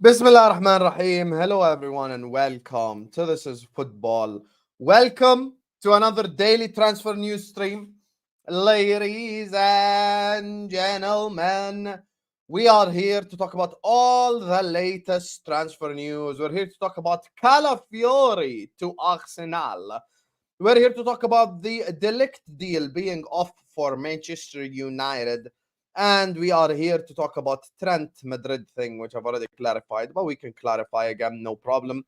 Bismillah ar-Rahman ar-Rahim. Hello, everyone, and welcome to This is Football. Welcome to another daily transfer news stream. Ladies and gentlemen, we are here to talk about all the latest transfer news. We're here to talk about Calafiori to Arsenal. We're here to talk about the Ligt deal being off for Manchester United. And we are here to talk about Trent Madrid thing, which I've already clarified, but we can clarify again, no problem.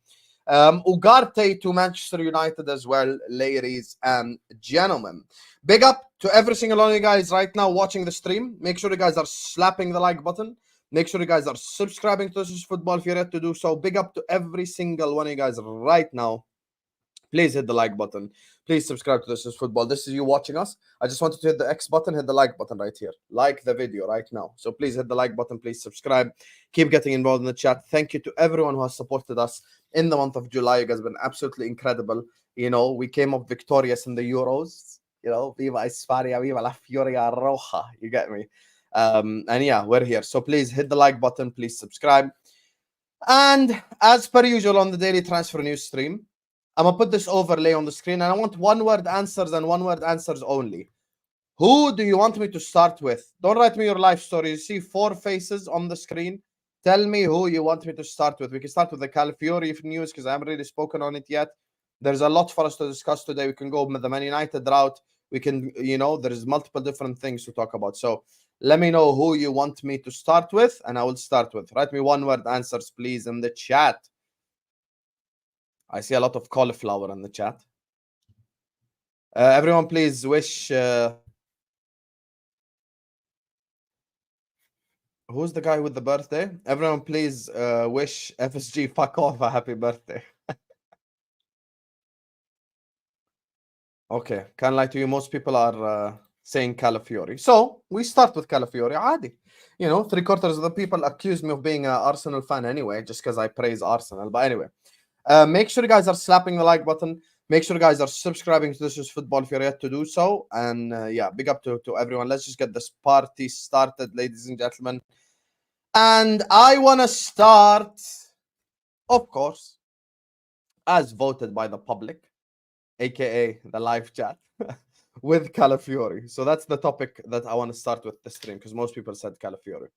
Ugarte to Manchester United as well, ladies and gentlemen. Big up to every single one of you guys right now watching the stream. Make sure you guys are slapping the like button. Make sure you guys are subscribing to This is Football if you're yet to do so. Big up to every single one of you guys right now. Please hit the like button. Please subscribe to This is Football. This is you watching us. I just wanted to hit the X button, hit the like button right here. Like the video right now. So please hit the like button. Please subscribe. Keep getting involved in the chat. Thank you to everyone who has supported us in the month of July. You guys have been absolutely incredible. You know, we came up victorious in the Euros. You know, Viva España, Viva la Fioria Roja. You get me? And yeah, we're here. So please hit the like button. Please subscribe. And as per usual on the daily transfer news stream, I'm going to put this overlay on the screen, and I want one-word answers and one-word answers only. Who do you want me to start with? Don't write me your life story. You see 4 faces on the screen. Tell me who you want me to start with. We can start with the Calafiori news because I haven't really spoken on it yet. There's a lot for us to discuss today. We can go with the Man United route. We can, you know, there's multiple different things to talk about. So let me know who you want me to start with, and I will start with. Write me one-word answers, please, in the chat. I see a lot of cauliflower in the chat. Everyone, please wish... Who's the guy with the birthday? Everyone, please wish FSG fuck off a happy birthday. Okay, can't lie to you. Most people are saying Calafiori. So, we start with Calafiori. Adi. You know, 3/4 of the people accuse me of being an Arsenal fan anyway, just because I praise Arsenal. But anyway. Make sure you guys are slapping the like button. Make sure you guys are subscribing to This is Football if you're yet to do so. And yeah, big up to everyone. Let's just get this party started, ladies and gentlemen. And I want to start, of course, as voted by the public, aka the live chat, with Calafiori. So that's the topic that I want to start with this stream because most people said Calafiori.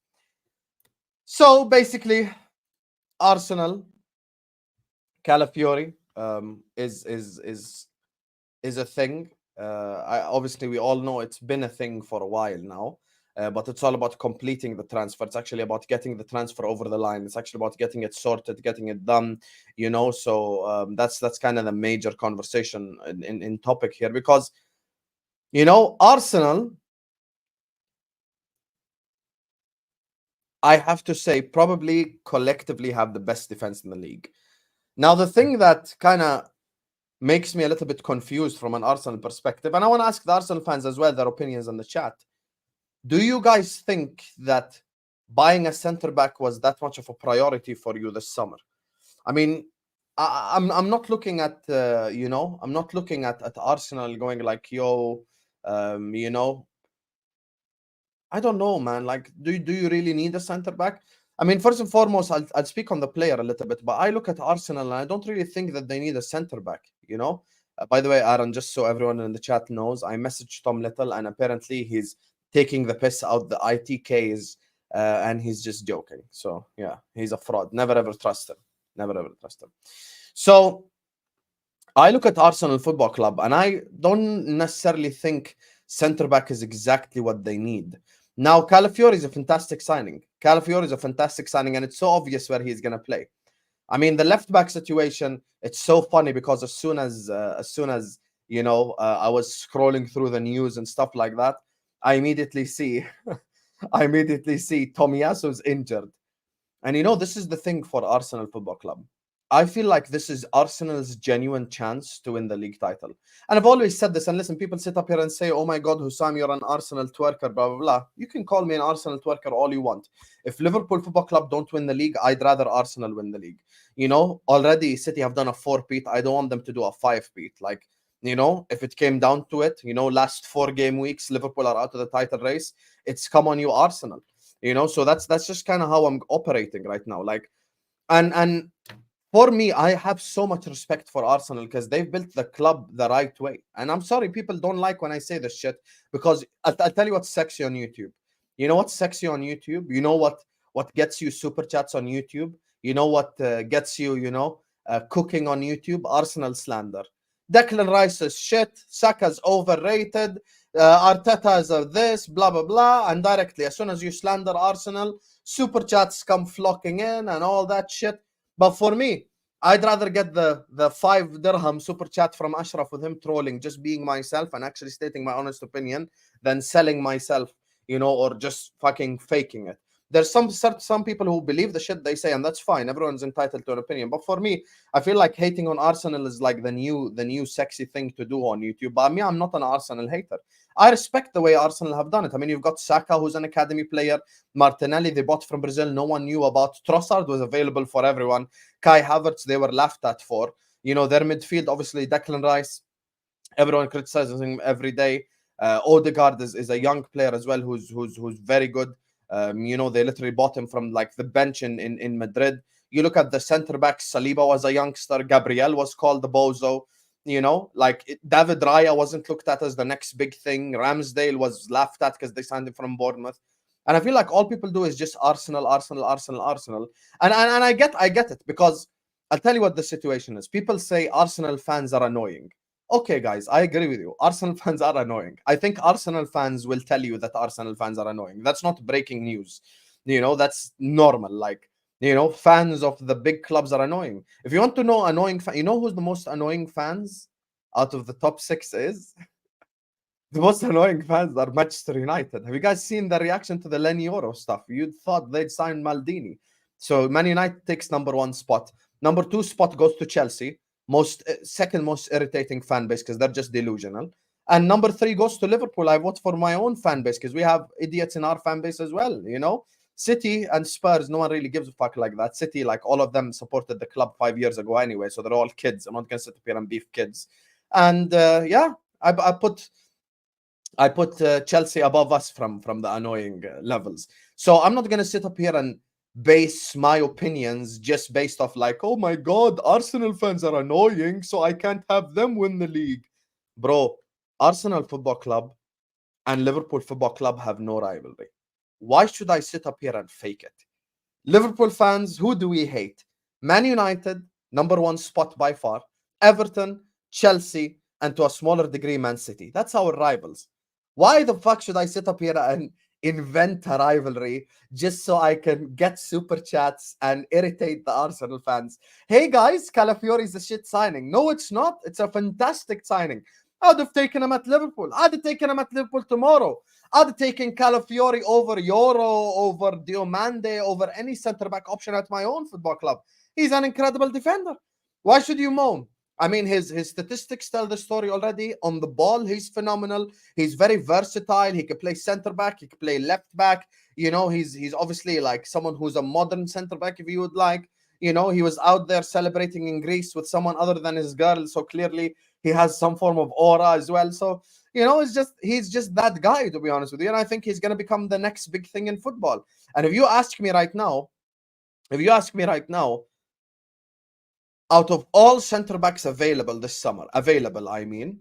So basically, Arsenal. Calafiori is a thing. Obviously, we all know it's been a thing for a while now, but it's all about completing the transfer. It's actually about getting the transfer over the line. It's actually about getting it sorted, getting it done. You know, so that's kind of the major conversation in topic here because, you know, Arsenal, I have to say, probably collectively have the best defense in the league. Now, the thing that kind of makes me a little bit confused from an Arsenal perspective, and I want to ask the Arsenal fans as well their opinions in the chat. Do you guys think that buying a centre-back was that much of a priority for you this summer? I mean, I'm not looking at, you know, I'm not looking at Arsenal going like, yo, you know, I don't know, man. Like, do you really need a centre-back? I mean, first and foremost, I'll speak on the player a little bit, but I look at Arsenal and I don't really think that they need a centre-back, you know? By the way, Aaron, just so everyone in the chat knows, I messaged Tom Little and apparently he's taking the piss out the ITKs and he's just joking. So, yeah, he's a fraud. Never, ever trust him. Never, ever trust him. So, I look at Arsenal Football Club and I don't necessarily think centre-back is exactly what they need. Now, Calafiori is a fantastic signing. Calafiori is a fantastic signing, and it's so obvious where he's going to play. I mean, the left-back situation, it's so funny because as soon as you know, I was scrolling through the news and stuff like that, I immediately see Tomiyasu's injured. And you know, this is the thing for Arsenal Football Club. I feel like this is Arsenal's genuine chance to win the league title. And I've always said this, and listen, people sit up here and say, oh my God, Hussam, you're an Arsenal twerker, blah, blah, blah. You can call me an Arsenal twerker all you want. If Liverpool Football Club don't win the league, I'd rather Arsenal win the league. You know, already City have done a 4-peat. I don't want them to do a 5-peat. Like, you know, if it came down to it, you know, last 4 game weeks, Liverpool are out of the title race. It's come on you, Arsenal. You know, so that's just kind of how I'm operating right now. Like, And for me, I have so much respect for Arsenal because they've built the club the right way. And I'm sorry, people don't like when I say this shit because I'll tell you what's sexy on YouTube. You know what's sexy on YouTube? You know what gets you super chats on YouTube? You know what gets you, cooking on YouTube? Arsenal slander. Declan Rice is shit. Saka's overrated. Arteta is this, blah, blah, blah. And directly, as soon as you slander Arsenal, super chats come flocking in and all that shit. But for me, I'd rather get the 5 dirham super chat from Ashraf with him trolling, just being myself and actually stating my honest opinion, than selling myself, or just fucking faking it. There's some people who believe the shit they say, and that's fine. Everyone's entitled to an opinion. But for me, I feel like hating on Arsenal is like the new sexy thing to do on YouTube. But me, I'm not an Arsenal hater. I respect the way Arsenal have done it. I mean, you've got Saka, who's an academy player. Martinelli, they bought from Brazil. No one knew about. Trossard was available for everyone. Kai Havertz, they were laughed at for. Their midfield, obviously, Declan Rice, everyone criticizes him every day. Odegaard is a young player as well who's very good. They literally bought him from like the bench in Madrid. You look at the center backs, Saliba was a youngster, Gabriel was called the bozo. David Raya wasn't looked at as the next big thing. Ramsdale was laughed at because they signed him from Bournemouth. And I feel like all people do is just Arsenal, Arsenal, Arsenal, Arsenal. And I get it, because I'll tell you what the situation is. People say Arsenal fans are annoying. Okay, guys, I agree with you. Arsenal fans are annoying. I think Arsenal fans will tell you that Arsenal fans are annoying. That's not breaking news. That's normal. Like, fans of the big clubs are annoying. If you want to know annoying, you know who's the most annoying fans out of the top 6 is? The most annoying fans are Manchester United. Have you guys seen the reaction to the Yoro stuff? You thought they'd sign Maldini. So Man United takes number 1 spot. Number 2 spot goes to Chelsea. Second most irritating fan base because they're just delusional. And number 3 goes to Liverpool. I vote for my own fan base because we have idiots in our fan base as well, City and Spurs, no one really gives a fuck like that. City, like all of them supported the club 5 years ago anyway, so they're all kids. I'm not going to sit up here and beef kids. And I put Chelsea above us from the annoying levels. So I'm not going to sit up here and base my opinions just based off like, oh my God, Arsenal fans are annoying, so I can't have them win the league. Bro, Arsenal Football Club and Liverpool Football Club have no rivalry. Why should I sit up here and fake it? Liverpool fans, who do we hate? Man United, number 1 spot by far. Everton, Chelsea, and to a smaller degree, Man City. That's our rivals. Why the fuck should I sit up here and invent a rivalry just so I can get super chats and irritate the Arsenal fans? Hey guys, Calafiori is a shit signing. No, it's not. It's a fantastic signing. I'd have taken him at Liverpool. I'd have taken him at Liverpool tomorrow. I'd have taken Calafiori over Yoro, over Diomande, over any centre-back option at my own football club. He's an incredible defender. Why should you moan? I mean, his statistics tell the story already. On the ball, he's phenomenal. He's very versatile. He can play centre-back. He can play left-back. He's obviously like someone who's a modern centre-back, if you would like. He was out there celebrating in Greece with someone other than his girl. So clearly he has some form of aura as well. So, he's just that guy, to be honest with you. And I think he's going to become the next big thing in football. And if you ask me right now, out of all center backs available this summer, I mean,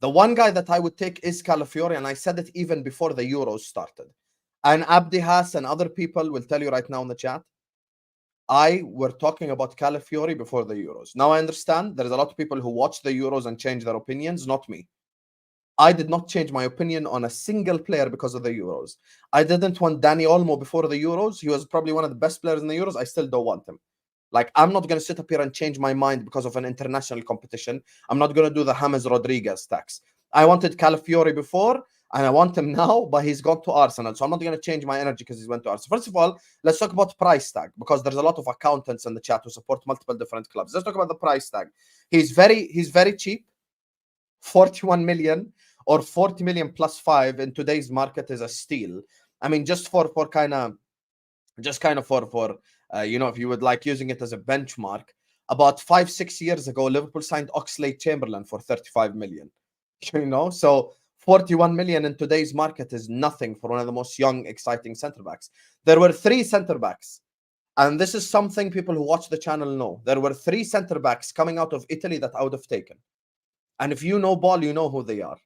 the one guy that I would take is Calafiori. And I said it even before the Euros started. And Abdi Haas and other people will tell you right now in the chat, we're talking about Calafiori before the Euros. Now I understand there's a lot of people who watch the Euros and change their opinions, not me. I did not change my opinion on a single player because of the Euros. I didn't want Dani Olmo before the Euros. He was probably one of the best players in the Euros. I still don't want him. Like, I'm not going to sit up here and change my mind because of an international competition. I'm not going to do the James Rodriguez tax. I wanted Calafiori before, and I want him now, but he's gone to Arsenal. So I'm not going to change my energy because he's went to Arsenal. First of all, let's talk about price tag, because there's a lot of accountants in the chat who support multiple different clubs. Let's talk about the price tag. He's very cheap. 41 million or 40 million plus 5 in today's market is a steal. I mean, just for kind of for if you would like using it as a benchmark, about 5-6 years ago, Liverpool signed Oxlade-Chamberlain for 35 million. So 41 million in today's market is nothing for one of the most young, exciting centre backs. There were 3 centre backs And this is something people who watch the channel know. There were 3 center backs coming out of Italy that I would have taken. And if you know ball, you know who they are.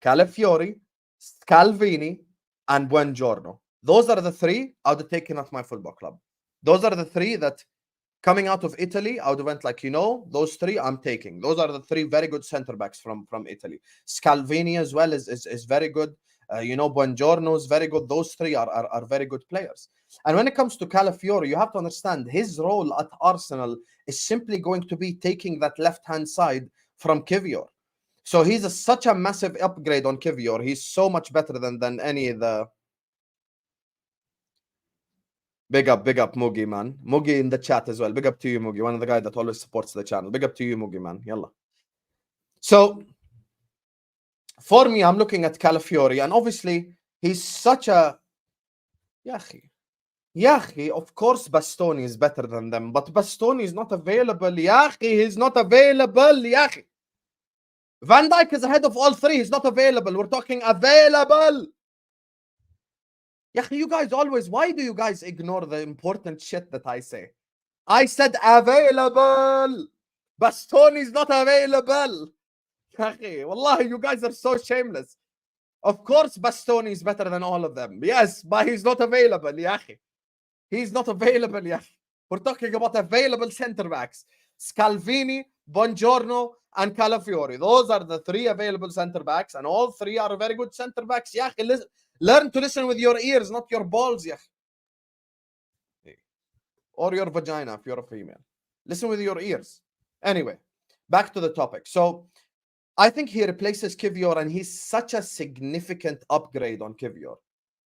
Calafiori, Scalvini, and Buongiorno. Those are the 3 I would have taken at my football club. Those are the 3 that coming out of Italy, I would have went like, those 3 I'm taking. Those are the 3 very good center backs from Italy. Scalvini as well is very good. Buongiorno is very good. Those 3 are very good players. And when it comes to Calafiori, you have to understand his role at Arsenal is simply going to be taking that left-hand side from Kivior. So he's such a massive upgrade on Kivior. He's so much better than any of the... Big up Mugi, man. Mugi in the chat as well. Big up to you, Mugi. One of the guys that always supports the channel. Big up to you, Mugi, man. Yalla. So, for me, I'm looking at Calafiori, and obviously, he's such a... Yahi, of course Bastoni is better than them, but Bastoni is not available. Yahi, he's not available. Yahi. Van Dijk is ahead of all 3. He's not available. We're talking available. You guys always, why do you guys ignore the important shit that I say? I said available. Bastoni is not available. Wallahi, you guys are so shameless. Of course Bastoni is better than all of them. Yes, but he's not available. He's not available. We're talking about available center backs. Scalvini, Buongiorno, and Calafiori. Those are the 3 available center backs, and all 3 are very good center backs. Learn to listen with your ears, not your balls. Or your vagina if you're a female. Listen with your ears. Anyway, back to the topic. So I think he replaces Kivior, and he's such a significant upgrade on Kivior.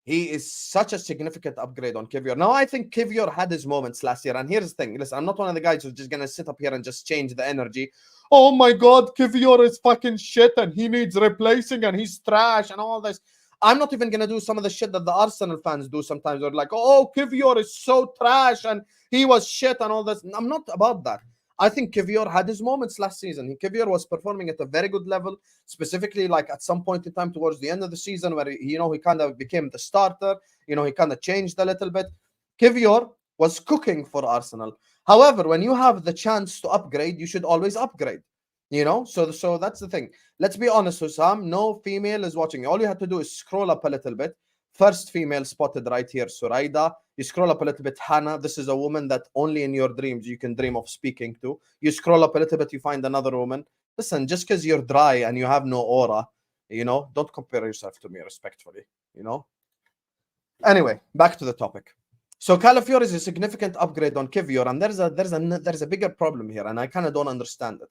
He is such a significant upgrade on Kivior. Now, I think Kivior had his moments last year. And here's the thing. Listen, I'm not one of the guys who's just going to sit up here and just change the energy. Oh my God, Kivior is fucking shit and he needs replacing and he's trash and all this. I'm not even going to do some of the shit that the Arsenal fans do sometimes. They're like, oh, Kivior is so trash and he was shit and all this. I'm not about that. I think Kivior had his moments last season. Kivior was performing at a very good level, specifically like at some point in time towards the end of the season where, he kind of became the starter. He kind of changed a little bit. Kivior was cooking for Arsenal. However, when you have the chance to upgrade, you should always upgrade. So that's the thing. Let's be honest, Hussam. No female is watching. All you have to do is scroll up a little bit. First female spotted right here, Suraida. You scroll up a little bit, Hannah. This is a woman that only in your dreams you can dream of speaking to. You scroll up a little bit, you find another woman. Listen, just because you're dry and you have no aura, don't compare yourself to me respectfully, Anyway, back to the topic. So Calafiori is a significant upgrade on Kivior, and there's a bigger problem here, and I kind of don't understand it.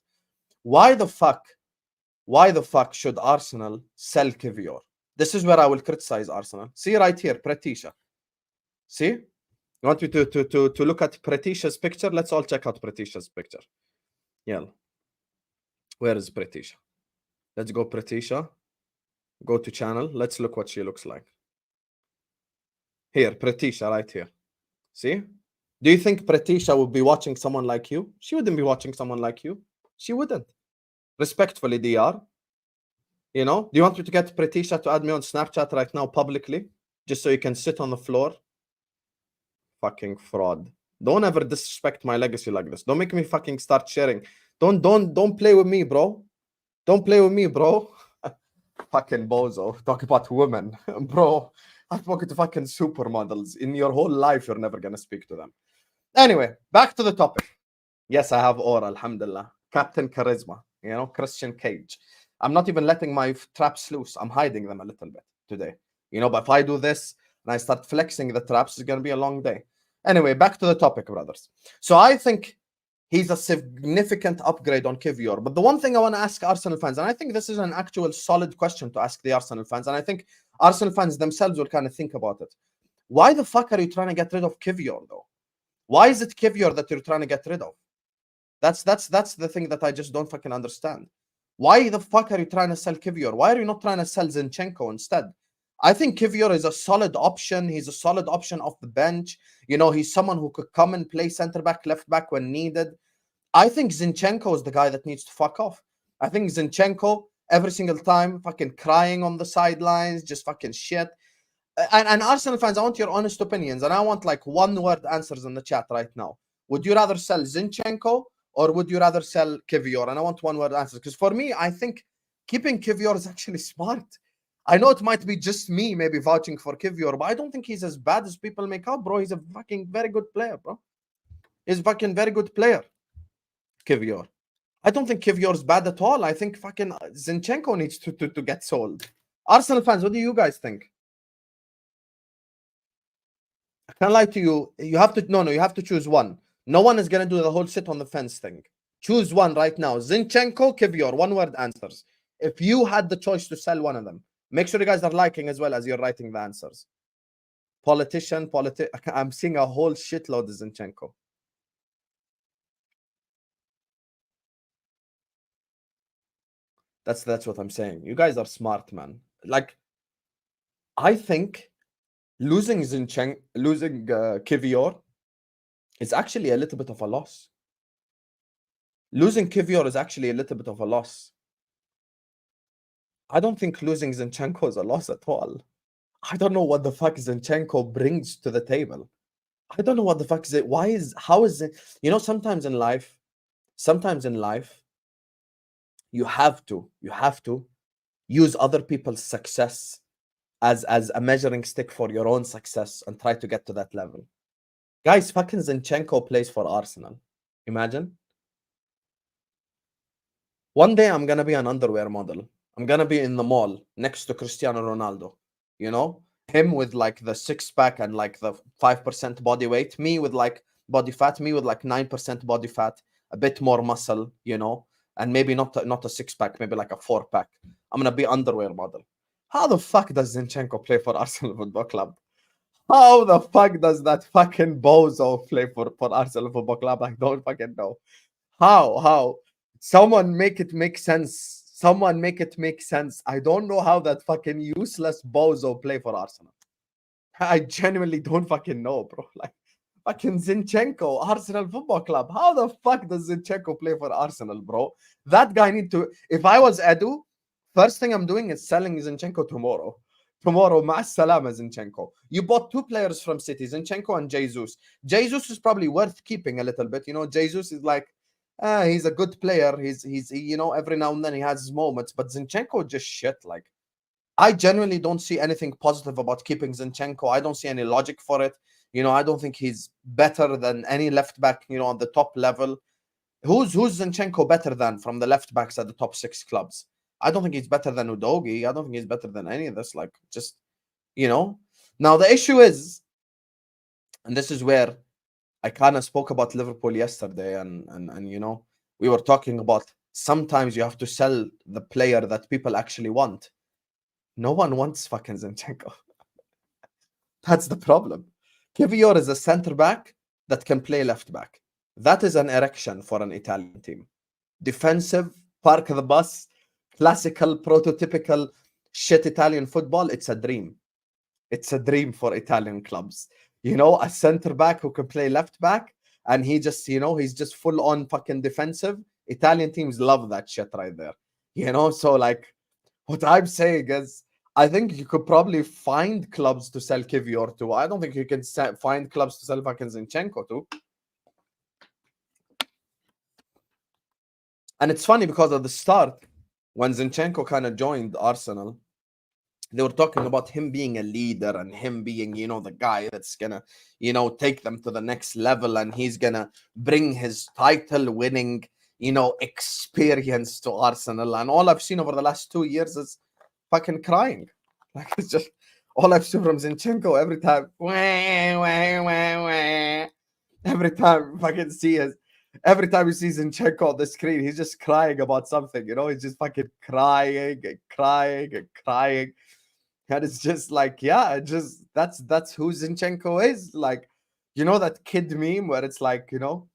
Why the fuck should Arsenal sell Kivior? This is where I will criticize Arsenal. See right here, Pretisha. See? You want me to look at Pretisha's picture? Let's all check out Pretisha's picture. Yeah. Where is Pretisha? Let's go Pretisha. Go to channel. Let's look what she looks like. Here, Pretisha right here. See? Do you think Pretisha would be watching someone like you? She wouldn't be watching someone like you. She wouldn't. Respectfully, DR. Do you want me to get Pretisha to add me on Snapchat right now publicly? Just so you can sit on the floor? Fucking fraud. Don't ever disrespect my legacy like this. Don't make me fucking start sharing. Don't play with me, bro. Don't play with me, bro. Fucking bozo. Talk about women. Bro, I've spoken to fucking supermodels. In your whole life, you're never going to speak to them. Anyway, back to the topic. Yes, I have aura, alhamdulillah. Captain Charisma. Christian Cage. I'm not even letting my traps loose. I'm hiding them a little bit today. But if I do this and I start flexing the traps, it's going to be a long day. Anyway, back to the topic, brothers. So I think he's a significant upgrade on Kivior. But the one thing I want to ask Arsenal fans, and I think this is an actual solid question to ask the Arsenal fans, and I think Arsenal fans themselves will kind of think about it. Why the fuck are you trying to get rid of Kivior, though? Why is it Kivior that you're trying to get rid of? That's the thing that I just don't fucking understand. Why the fuck are you trying to sell Kivior? Why are you not trying to sell Zinchenko instead? I think Kivior is a solid option. He's a solid option off the bench. He's someone who could come and play center back, left back when needed. I think Zinchenko is the guy that needs to fuck off. I think Zinchenko, every single time, fucking crying on the sidelines, just fucking shit. And Arsenal fans, I want your honest opinions, and I want like one-word answers in the chat right now. Would you rather sell Zinchenko or would you rather sell Kivior? And I want one-word answers, because for me, I think keeping Kivior is actually smart. I know it might be just me maybe vouching for Kivior, but I don't think he's as bad as people make out, bro. He's a fucking very good player, bro. He's a fucking very good player, Kivior. I don't think Kivior is bad at all. I think fucking Zinchenko needs to get sold. Arsenal fans, what do you guys think? I can't lie to you. You have to you have to choose one. No one is gonna do the whole sit on the fence thing. Choose one right now. Zinchenko, Kivior, one-word answers. If you had the choice to sell one of them, make sure you guys are liking as well as you're writing the answers. Politician, I'm seeing a whole shitload of Zinchenko. That's what I'm saying. You guys are smart, man. Like, I think losing Kivior is actually a little bit of a loss. Losing Kivior is actually a little bit of a loss. I don't think losing Zinchenko is a loss at all. I don't know what the fuck Zinchenko brings to the table. I don't know what the fuck is it. How is it? You know, sometimes in life, you have to use other people's success as a measuring stick for your own success and try to get to that level. Guys, fucking Zinchenko plays for Arsenal. Imagine. One day I'm gonna be an underwear model. I'm gonna be in the mall next to Cristiano Ronaldo. You know, him with like the 6-pack and like the 5% body weight, me with like body fat, me with like 9% body fat, a bit more muscle, you know, and maybe not a 6-pack, maybe like a 4-pack. I'm gonna be underwear model. How the fuck does Zinchenko play for Arsenal Football Club? How the fuck does that fucking bozo play for Arsenal Football Club? I don't fucking know. How? Someone make it make sense. Someone make it make sense. I don't know how that fucking useless bozo play for Arsenal. I genuinely don't fucking know, bro. Like, fucking Zinchenko, Arsenal Football Club. How the fuck does Zinchenko play for Arsenal, bro? That guy need to. If I was Edu, first thing I'm doing is selling Zinchenko tomorrow. Tomorrow, ma'as salama, Zinchenko. You bought 2 players from City, Zinchenko and Jesus. Jesus is probably worth keeping a little bit. You know, Jesus is like, he's a good player. He's you know, every now and then he has his moments, but Zinchenko just shit. Like, I genuinely don't see anything positive about keeping Zinchenko. I don't see any logic for it. You know, I don't think he's better than any left back, you know, on the top level. Who's Zinchenko better than from the left backs at the top 6 clubs? I don't think he's better than Udogi. I don't think he's better than any of this. Like, just, you know. Now the issue is, and this is where I kind of spoke about Liverpool yesterday, and you know, we were talking about sometimes you have to sell the player that people actually want. No one wants fucking Zinchenko. That's the problem. Kivior is a center back that can play left back. That is an erection for an Italian team. Defensive, park the bus, classical, prototypical shit Italian football. It's a dream. It's a dream for Italian clubs. You know, a center back who can play left back, and he just, you know, he's just full on fucking defensive. Italian teams love that shit right there. You know, so like, what I'm saying is, I think you could probably find clubs to sell Kivior to. I don't think you can find clubs to sell fucking Zinchenko to. And it's funny because at the start, when Zinchenko kind of joined Arsenal, they were talking about him being a leader and him being, you know, the guy that's gonna, you know, take them to the next level, and he's gonna bring his title winning, you know, experience to Arsenal. And all I've seen over the last 2 years is fucking crying. Like, it's just all I've seen from Zinchenko every time. Every time fucking see his, every time you see Zinchenko on the screen, he's just crying about something, you know, he's just fucking crying and crying and crying. And it's just like, yeah, just that's who Zinchenko is. Like, you know, that kid meme where it's like, you know,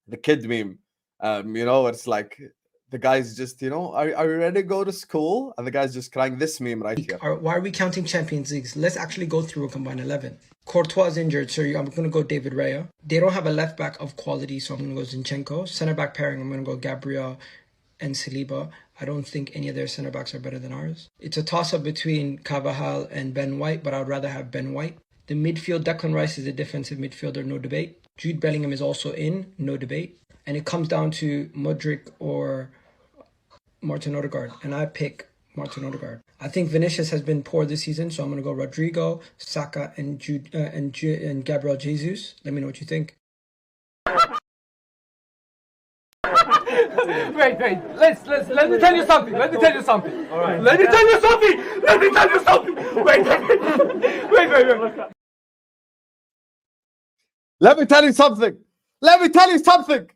the kid meme, you know, it's like the guy's just, you know, are you ready to go to school? And the guy's just crying. This meme right here. Why are we counting Champions Leagues? Let's actually go through a combined 11. Courtois is injured, so I'm going to go David Raya. They don't have a left back of quality, so I'm going to go Zinchenko. Center back pairing, I'm going to go Gabriel and Saliba. I don't think any of their center backs are better than ours. It's a toss-up between Carvajal and Ben White, but I'd rather have Ben White. The midfield, Declan Rice is a defensive midfielder, no debate. Jude Bellingham is also in, no debate. And it comes down to Mudryk or Martin Odegaard, and I pick Martin Odegaard. I think Vinicius has been poor this season, so I'm going to go Rodrigo, Saka, and Gabriel Jesus. Let me know what you think. Wait. Let me tell you something. All right. Let me tell you something. Wait. Let me tell you something.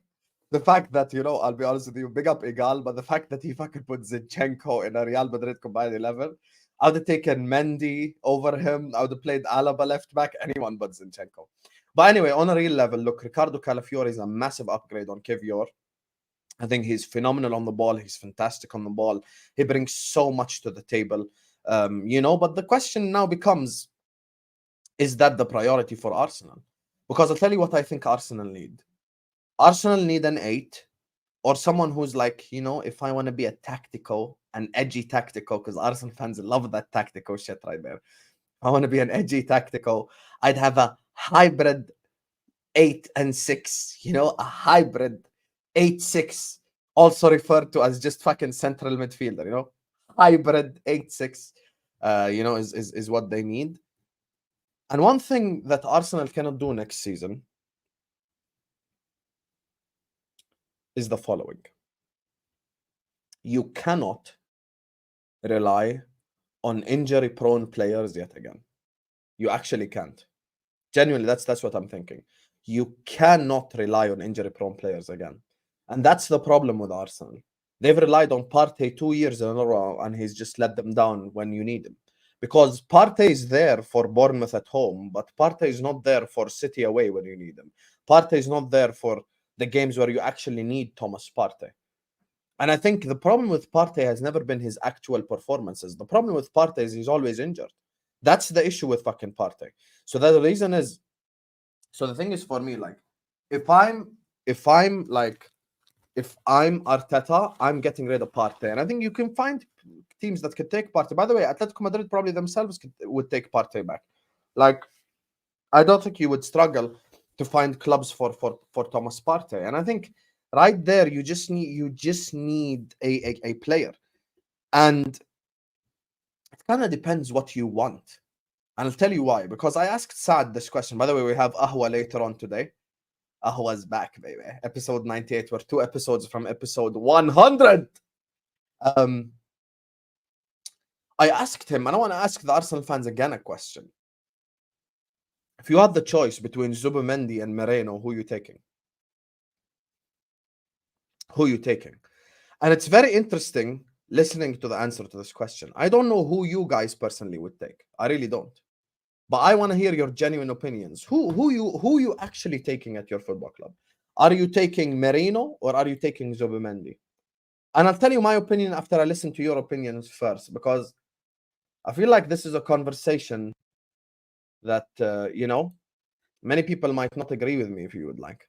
The fact that, I'll be honest with you, big up Igal, but the fact that he fucking put Zinchenko in a Real Madrid combined 11, I would have taken Mendy over him. I would have played Alaba left back, anyone but Zinchenko. But anyway, on a real level, look, Ricardo Calafiori is a massive upgrade on Kivior. I think he's phenomenal on the ball. He's fantastic on the ball. He brings so much to the table, but the question now becomes, is that the priority for Arsenal? Because I'll tell you what I think Arsenal need. Arsenal need an 8 or someone who's like, if I want to be an edgy tactical, because Arsenal fans love that tactical shit right there. I want to be an edgy tactical. I'd have a hybrid 8 and 6, a hybrid 8-6, also referred to as just fucking central midfielder, hybrid 8-6, is what they need. And one thing that Arsenal cannot do next season is the following. You cannot rely on injury-prone players yet again. You actually can't. Genuinely, that's what I'm thinking. You cannot rely on injury-prone players again. And that's the problem with Arsenal. They've relied on Partey 2 years in a row, and he's just let them down when you need him. Because Partey is there for Bournemouth at home, but Partey is not there for City away when you need him. Partey is not there for the games where you actually need Thomas Partey. And I think the problem with Partey has never been his actual performances. The problem with Partey is he's always injured. That's the issue with fucking Partey. So the reason is, so the thing is for me, like, if I'm Arteta, I'm getting rid of Partey. And I think you can find teams that could take Partey. By the way, Atletico Madrid probably themselves would take Partey back. Like, I don't think you would struggle to find clubs for Thomas Partey. And I think right there, you just need a player. And it kind of depends what you want. And I'll tell you why. Because I asked Saad this question. By the way, we have Ahwa later on today. Ahwa's back, baby. Episode 98. We're 2 episodes from episode 100. I asked him, and I want to ask the Arsenal fans again a question. If you had the choice between Zubimendi and Moreno, who are you taking? And it's very interesting listening to the answer to this question. I don't know who you guys personally would take. I really don't. But I want to hear your genuine opinions. Who you actually taking at your football club? Are you taking Moreno or are you taking Zubimendi? And I'll tell you my opinion after I listen to your opinions first, because I feel like this is a conversation that, many people might not agree with me if you would like.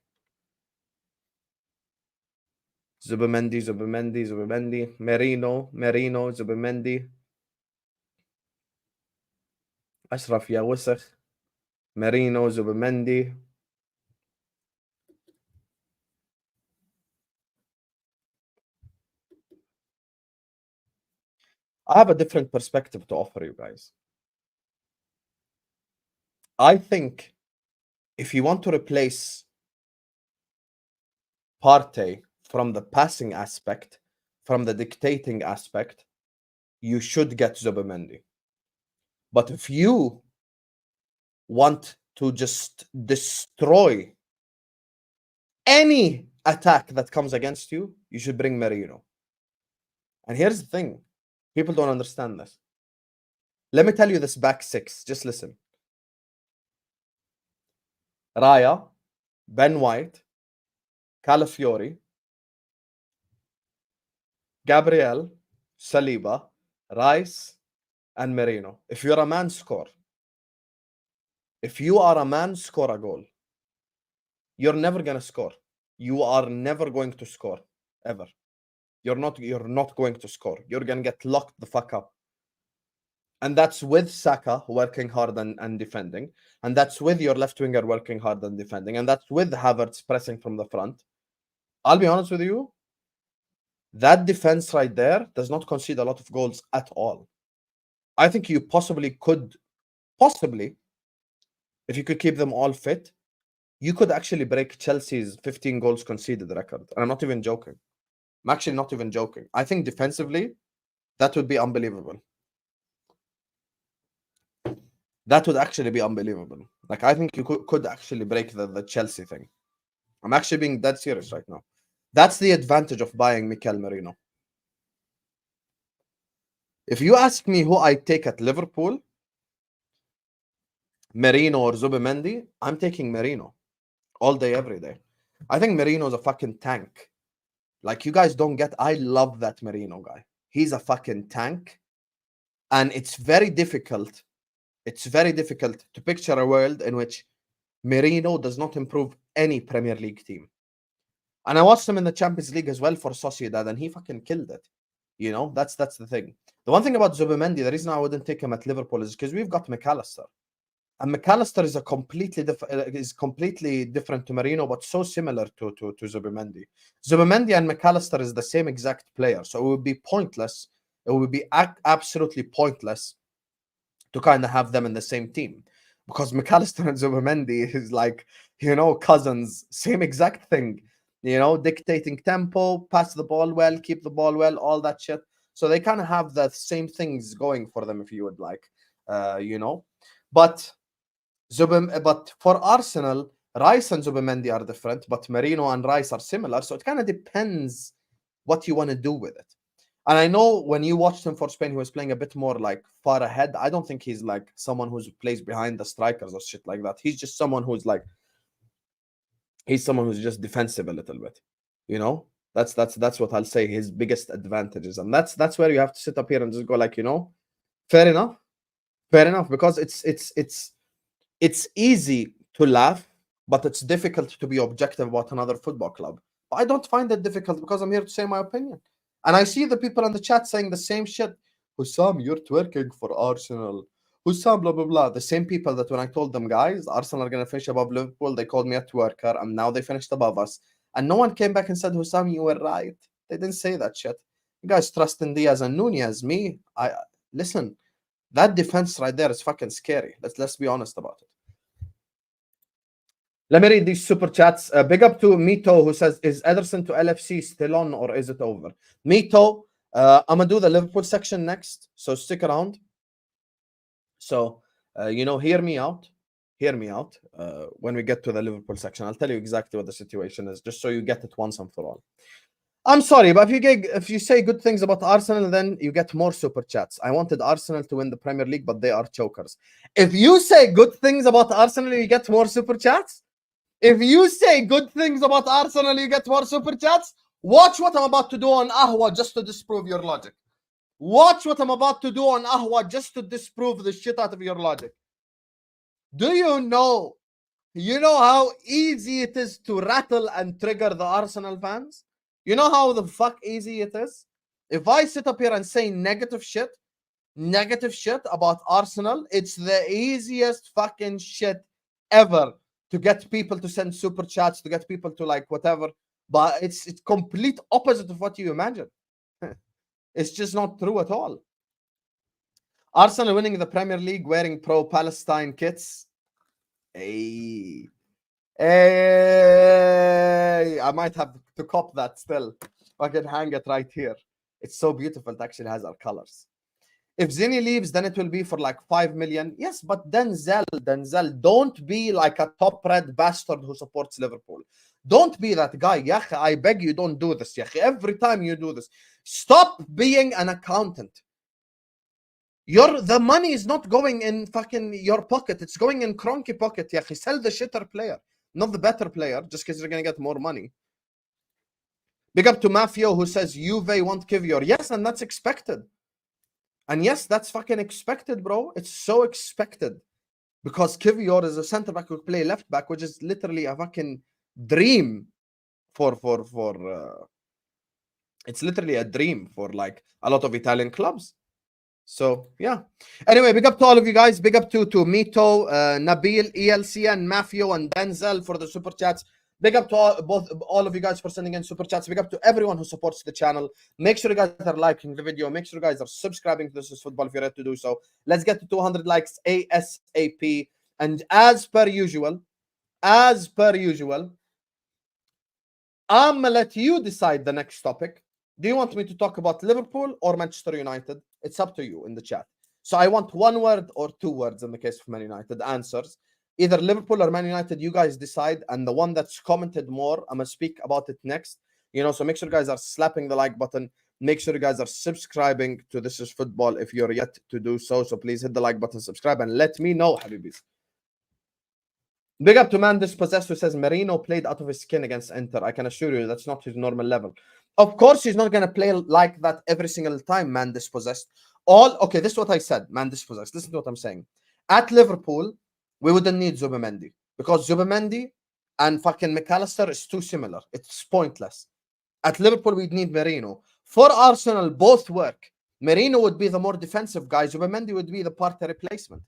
Zubimendi, Merino, Zubimendi, Ashraf Yawusakh, Merino, Zubimendi. I have a different perspective to offer you guys. I think if you want to replace Partey from the passing aspect, from the dictating aspect, you should get Zubimendi. But if you want to just destroy any attack that comes against you, you should bring Merino. And here's the thing. People don't understand this. Let me tell you this back 6. Just listen. Raya, Ben White, Calafiori, Gabriel, Saliba, Rice, and Merino. If you're a man, score. If you are a man, score a goal. You're never going to score. You are never going to score, ever. You're not going to score. You're going to get locked the fuck up. And that's with Saka working hard and defending. And that's with your left winger working hard and defending. And that's with Havertz pressing from the front. I'll be honest with you. That defense right there does not concede a lot of goals at all. I think you possibly, if you could keep them all fit, you could actually break Chelsea's 15 goals conceded record. And I'm not even joking. I'm actually not even joking. I think defensively, that would be unbelievable. That would actually be unbelievable. Like, I think you could actually break the Chelsea thing. I'm actually being dead serious right now. That's the advantage of buying Mikel Merino. If you ask me who I take at Liverpool, Merino or Zubimendi, I'm taking Merino all day, every day. I think Merino's a fucking tank. Like, you guys don't get, I love that Merino guy. He's a fucking tank. And it's very difficult. It's very difficult to picture a world in which Merino does not improve any Premier League team. And I watched him in the Champions League as well for Sociedad, and he fucking killed it. You know, that's the thing. The one thing about Zubimendi, the reason I wouldn't take him at Liverpool is because we've got McAllister. And McAllister is completely different to Merino, but so similar to Zubimendi. Zubimendi and McAllister is the same exact player. So it would be pointless. It would be absolutely pointless to kind of have them in the same team. Because McAllister and Zubimendi is like, you know, cousins, same exact thing. You know, dictating tempo, pass the ball well, keep the ball well, all that shit. So they kind of have the same things going for them, if you would like, you know. But for Arsenal, Rice and Zubimendi are different, but Merino and Rice are similar. So it kind of depends what you want to do with it. And I know when you watched him for Spain, he was playing a bit more like far ahead. I don't think he's like someone who plays behind the strikers or shit like that. He's just someone who's like, he's someone who's just defensive a little bit, you know. That's what I'll say his biggest advantages, and that's where you have to sit up here and just go like, you know, fair enough, because it's easy to laugh, but it's difficult to be objective about another football club. But I don't find it difficult because I'm here to say my opinion, and I see the people in the chat saying the same shit. Hussam, you're twerking for Arsenal. Hussam, blah, blah, blah. The same people that when I told them, guys, Arsenal are going to finish above Liverpool, they called me a twerker, and now they finished above us. And no one came back and said, Hussam, you were right. They didn't say that shit. You guys trust in Diaz and Nunez. Me, listen, that defense right there is fucking scary. Let's be honest about it. Let me read these super chats. Big up to Mito, who says, is Ederson to LFC still on or is it over? Mito, I'm going to do the Liverpool section next, so stick around. So, you know, hear me out. When we get to the Liverpool section, I'll tell you exactly what the situation is, just so you get it once and for all. I'm sorry, but if you say good things about Arsenal, then you get more super chats. I wanted Arsenal to win the Premier League, but they are chokers. If you say good things about Arsenal, you get more super chats. If you say good things about Arsenal, you get more super chats. Watch what I'm about to do on Ahwa just to disprove your logic. Watch what I'm about to do on Ahwa just to disprove the shit out of your logic. Do you know how easy it is to rattle and trigger the Arsenal fans? You know how the fuck easy it is? If I sit up here and say negative shit about Arsenal, it's the easiest fucking shit ever to get people to send super chats, to get people to like whatever. But it's complete opposite of what you imagine. It's just not true at all. Arsenal winning the Premier League wearing pro-Palestine kits. Hey, I might have to cop that still. I can hang it right here. It's so beautiful. It actually has our colors. If Zini leaves, then it will be for like 5 million. Yes, but Denzel, don't be like a top red bastard who supports Liverpool. Don't be that guy. Yakh, I beg you, don't do this. Yakh. Every time you do this, stop being an accountant. The money is not going in fucking your pocket. It's going in Kroenke pocket. Yakh. Sell the shitter player, not the better player, just because you're going to get more money. Big up to Mafio, who says Juve want Kivior. Yes, and that's expected. And yes, that's fucking expected, bro. It's so expected. Because Kivior is a center-back who play left-back, which is literally a fucking dream for It's literally a dream for like a lot of Italian clubs. So yeah. Anyway, big up to all of you guys. Big up to Mito, Nabil, ELC, and Mafio, and Denzel for the super chats. Big up to all of you guys for sending in super chats. Big up to everyone who supports the channel. Make sure you guys are liking the video. Make sure you guys are subscribing to This Is Football if you're ready to do so. Let's get to 200 likes ASAP. And as per usual, I'm gonna let you decide the next topic. Do you want me to talk about Liverpool or Manchester United? It's up to you in the chat. So I want 1 word or 2 words in the case of Man United answers. Either Liverpool or Man United, you guys decide. And the one that's commented more, I'm going to speak about it next. You know, so make sure you guys are slapping the like button. Make sure you guys are subscribing to This Is Football if you're yet to do so. So please hit the like button, subscribe, and let me know, Habibis. Big up to Man Dispossessed who says Marino played out of his skin against Inter. I can assure you that's not his normal level. Of course, he's not going to play like that every single time, Man Dispossessed. Okay, this is what I said, Man Dispossessed. Listen to what I'm saying. At Liverpool, we wouldn't need Zubimendi because Zubimendi and fucking McAllister is too similar. It's pointless. At Liverpool, we'd need Marino. For Arsenal, both work. Marino would be the more defensive guy. Zubimendi would be the party replacement.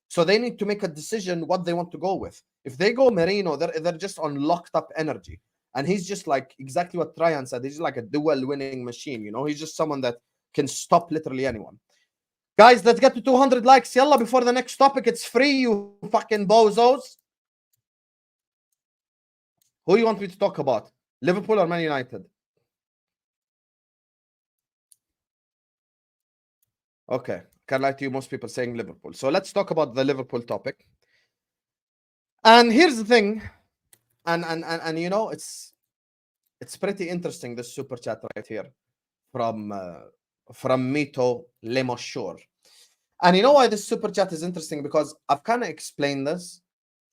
So they need to make a decision what they want to go with. If they go Marino, they're just on locked up energy. And he's just like exactly what Ryan said. He's like a dual winning machine. You know, he's just someone that can stop literally anyone. Guys, let's get to 200 likes. Yalla, before the next topic. It's free, you fucking bozos. Who you want me to talk about? Liverpool or Man United? Okay. Can't lie to you, most people saying Liverpool. So let's talk about the Liverpool topic. And here's the thing. And you know, it's pretty interesting, this super chat right here from Mito Lemoshore. And you know why this super chat is interesting? Because I've kind of explained this,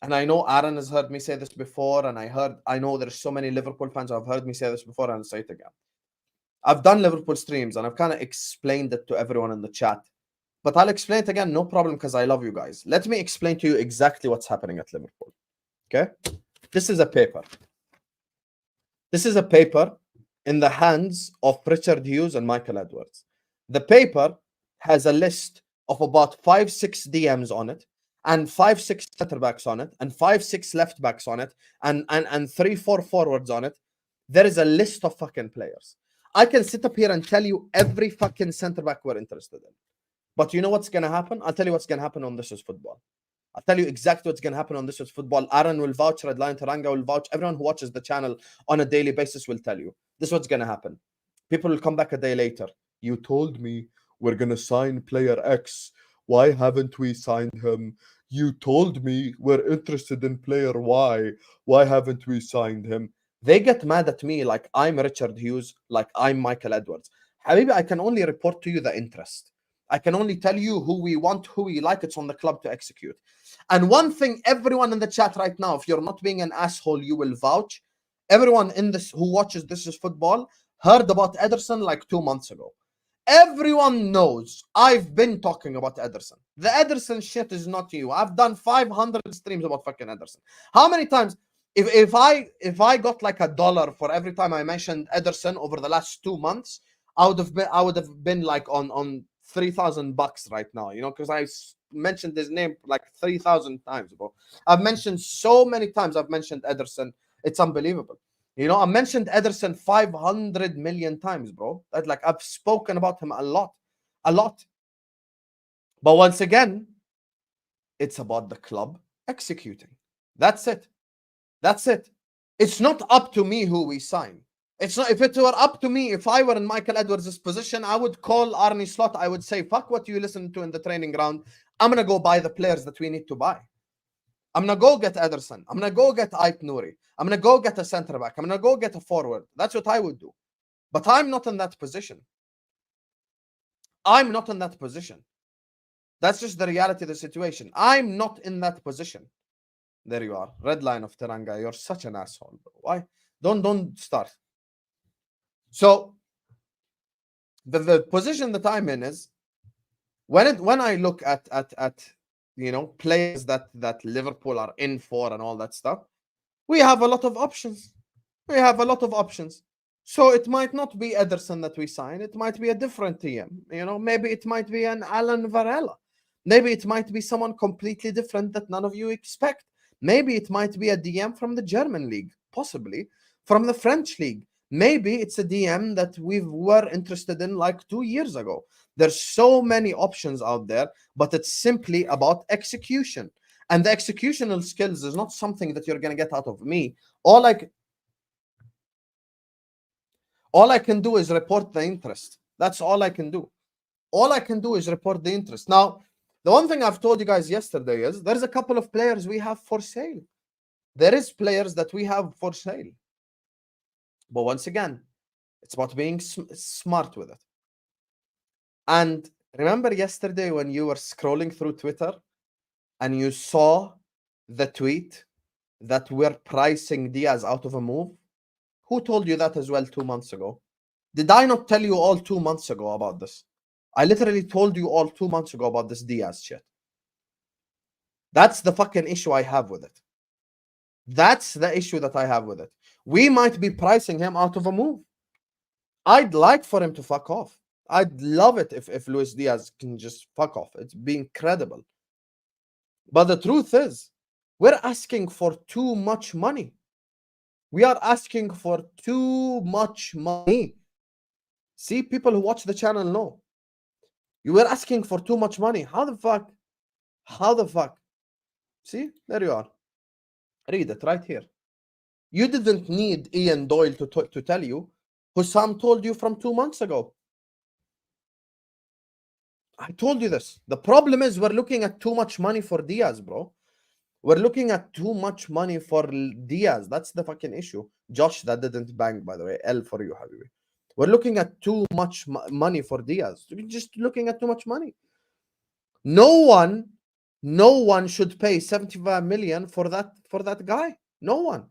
and I know Aaron has heard me say this before, and I know there's so many Liverpool fans who have heard me say this before, and I'll say it again. I've done Liverpool streams, and I've kind of explained it to everyone in the chat. But I'll explain it again, no problem, because I love you guys. Let me explain to you exactly what's happening at Liverpool. Okay? This is a paper. This is a paper in the hands of Richard Hughes and Michael Edwards. The paper has a list of about 5-6 DMs on it, and 5-6 center backs on it, and 5-6 left backs on it, and 3-4 forwards on it. There is a list of fucking players. I can sit up here and tell you every fucking center back we're interested in. But you know what's going to happen? I'll tell you what's going to happen on This Is Football. I'll tell you exactly what's going to happen on This Is Football. Aaron will vouch, Redline Taranga will vouch. Everyone who watches the channel on a daily basis will tell you. This is what's going to happen. People will come back a day later. You told me we're going to sign player X. Why haven't we signed him? You told me we're interested in player Y. Why haven't we signed him? They get mad at me like I'm Richard Hughes, like I'm Michael Edwards. Habibi, I can only report to you the interest. I can only tell you who we want, who we like. It's on the club to execute. And one thing, everyone in the chat right now, if you're not being an asshole, you will vouch. Everyone in this who watches This Is Football heard about Ederson like 2 months ago. Everyone knows I've been talking about Ederson. The Ederson shit is not new. I've done 500 streams about fucking Ederson. How many times? If I got like $1 for every time I mentioned Ederson over the last 2 months, I would have been like on $3,000 right now, you know, because I mentioned his name like 3,000 times, bro. I've mentioned so many times. I've mentioned Ederson. It's unbelievable. You know, I mentioned Ederson 500 million times, bro. Like I've spoken about him a lot. But once again, it's about the club executing. That's it. It's not up to me who we sign. It's not. If it were up to me, if I were in Michael Edwards' position, I would call Arne Slot. I would say, fuck what you listen to in the training ground. I'm going to go buy the players that we need to buy. I'm going to go get Ederson. I'm going to go get Ait Nouri. I'm going to go get a centre back. I'm going to go get a forward. That's what I would do. But I'm not in that position. That's just the reality of the situation. I'm not in that position. There you are. Red line of Teranga. You're such an asshole, bro. Why? Don't start. So the position that I'm in is when I look at you know, players that Liverpool are in for and all that stuff, we have a lot of options. So it might not be Ederson that we sign. It might be a different TM. You know, maybe it might be an Alan Varela. Maybe it might be someone completely different that none of you expect. Maybe it might be a DM from the German league, possibly from the French league. Maybe it's a DM that we were interested in like 2 years ago. There's so many options out there, but it's simply about execution. And the executional skills is not something that you're going to get out of me. All I can do is report the interest. That's all I can do. All I can do is report the interest. Now, the one thing I've told you guys yesterday is there's a couple of players we have for sale. There is players that we have for sale. But once again, it's about being smart with it. And remember yesterday when you were scrolling through Twitter and you saw the tweet that we're pricing Diaz out of a move? Who told you that as well 2 months ago? Did I not tell you all 2 months ago about this? I literally told you all 2 months ago about this Diaz shit. That's the fucking issue I have with it. That's the issue that I have with it. We might be pricing him out of a move. I'd like for him to fuck off. I'd love it if Luis Diaz can just fuck off. It'd be incredible. But the truth is, we're asking for too much money. We are asking for too much money. See, people who watch the channel know. You were asking for too much money. How the fuck? How the fuck? See, there you are. Read it right here. You didn't need Ian Doyle to tell you. Hussam told you from 2 months ago. I told you this. The problem is we're looking at too much money for Diaz, bro. We're looking at too much money for Diaz. That's the fucking issue. Josh, that didn't bang, by the way. L for you, Habibi. We're looking at too much money for Diaz. We're just looking at too much money. No one should pay 75 million for that guy. No one.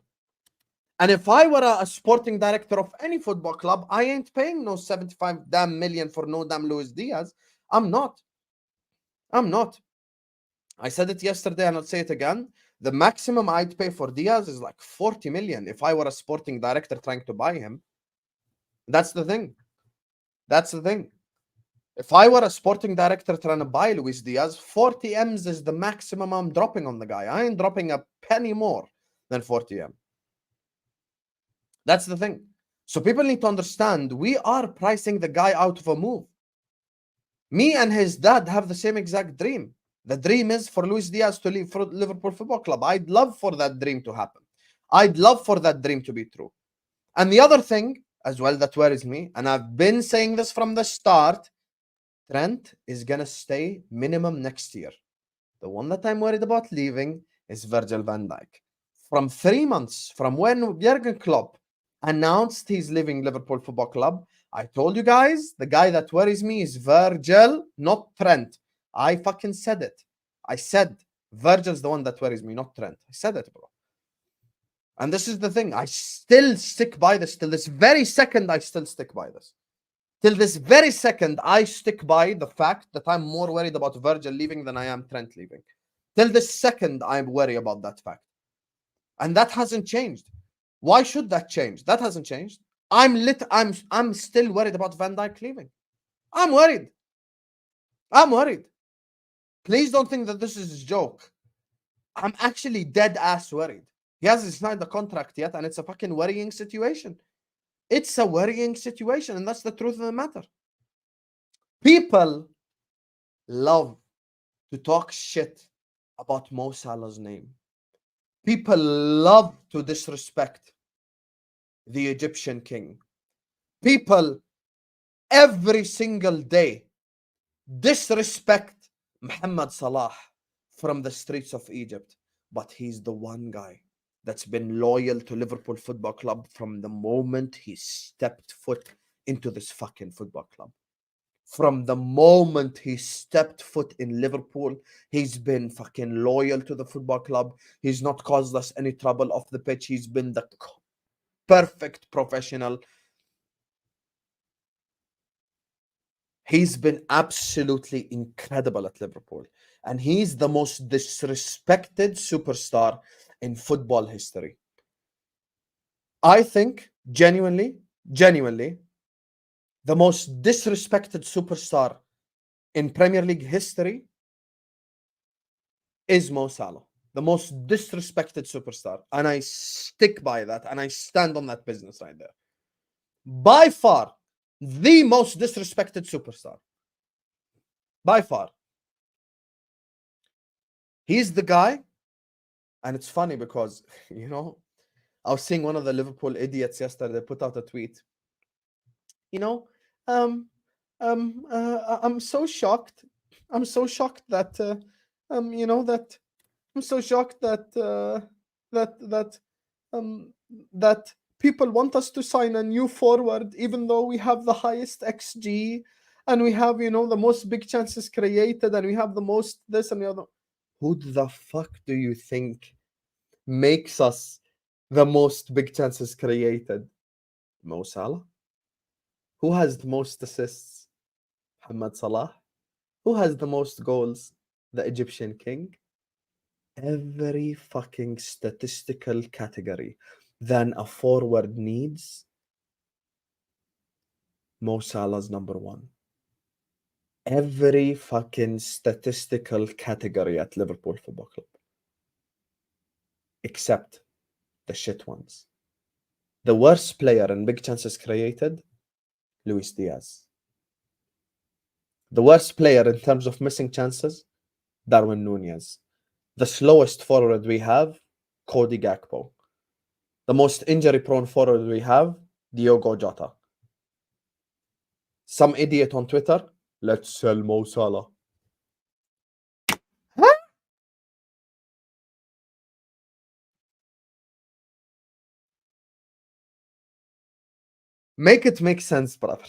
And if I were a sporting director of any football club, I ain't paying no 75 damn million for no damn Luis Diaz. I'm not. I said it yesterday and I'll say it again. The maximum I'd pay for Diaz is like 40 million if I were a sporting director trying to buy him. That's the thing. If I were a sporting director trying to buy Luis Diaz, 40 M's is the maximum I'm dropping on the guy. I ain't dropping a penny more than 40 M. That's the thing. So people need to understand, we are pricing the guy out of a move. Me and his dad have the same exact dream. The dream is for Luis Diaz to leave for Liverpool Football Club. I'd love for that dream to happen. I'd love for that dream to be true. And the other thing as well that worries me, and I've been saying this from the start, Trent is going to stay minimum next year. The one that I'm worried about leaving is Virgil van Dijk. From 3 months, from when Jurgen Klopp announced he's leaving Liverpool Football Club, I told you guys, the guy that worries me is Virgil, not Trent. I fucking said it. I said Virgil's the one that worries me, not Trent. I said it, bro. And this is the thing. I still stick by this. Till this very second, I still stick by this. Till this very second, I stick by the fact that I'm more worried about Virgil leaving than I am Trent leaving. Till this second, I'm worried about that fact. And that hasn't changed. Why should that change? That hasn't changed. I'm still worried about Van Dijk leaving. I'm worried. Please don't think that this is a joke. I'm actually dead ass worried. He hasn't signed the contract yet, and it's a fucking worrying situation. It's a worrying situation, and that's the truth of the matter. People love to talk shit about Mo Salah's name. People love to disrespect the Egyptian king. People every single day disrespect Muhammad Salah from the streets of Egypt. But he's the one guy that's been loyal to Liverpool Football Club from the moment he stepped foot into this fucking football club. From the moment he stepped foot in Liverpool, he's been fucking loyal to the football club. He's not caused us any trouble off the pitch. He's been the perfect professional. He's been absolutely incredible at Liverpool. And he's the most disrespected superstar in football history. I think, genuinely, genuinely, the most disrespected superstar in Premier League history is Mo Salah. The most disrespected superstar. And I stick by that and I stand on that business right there. By far, the most disrespected superstar. By far. He's the guy. And it's funny because, you know, I was seeing one of the Liverpool idiots yesterday put out a tweet. You know, I'm so shocked. I'm so shocked that, you know, that I'm so shocked that that people want us to sign a new forward, even though we have the highest XG and we have, you know, the most big chances created and we have the most this and the other. Who the fuck do you think makes us the most big chances created? Mo Salah. Who has the most assists? Mohamed Salah. Who has the most goals? The Egyptian king. Every fucking statistical category than a forward needs, Mo Salah's number one. Every fucking statistical category at Liverpool Football Club. Except the shit ones. The worst player in big chances created, Luis Diaz. The worst player in terms of missing chances, Darwin Núñez. The slowest forward we have, Cody Gakpo. The most injury-prone forward we have, Diogo Jota. Some idiot on Twitter, let's sell Mo Salah. Huh? Make it make sense, brother.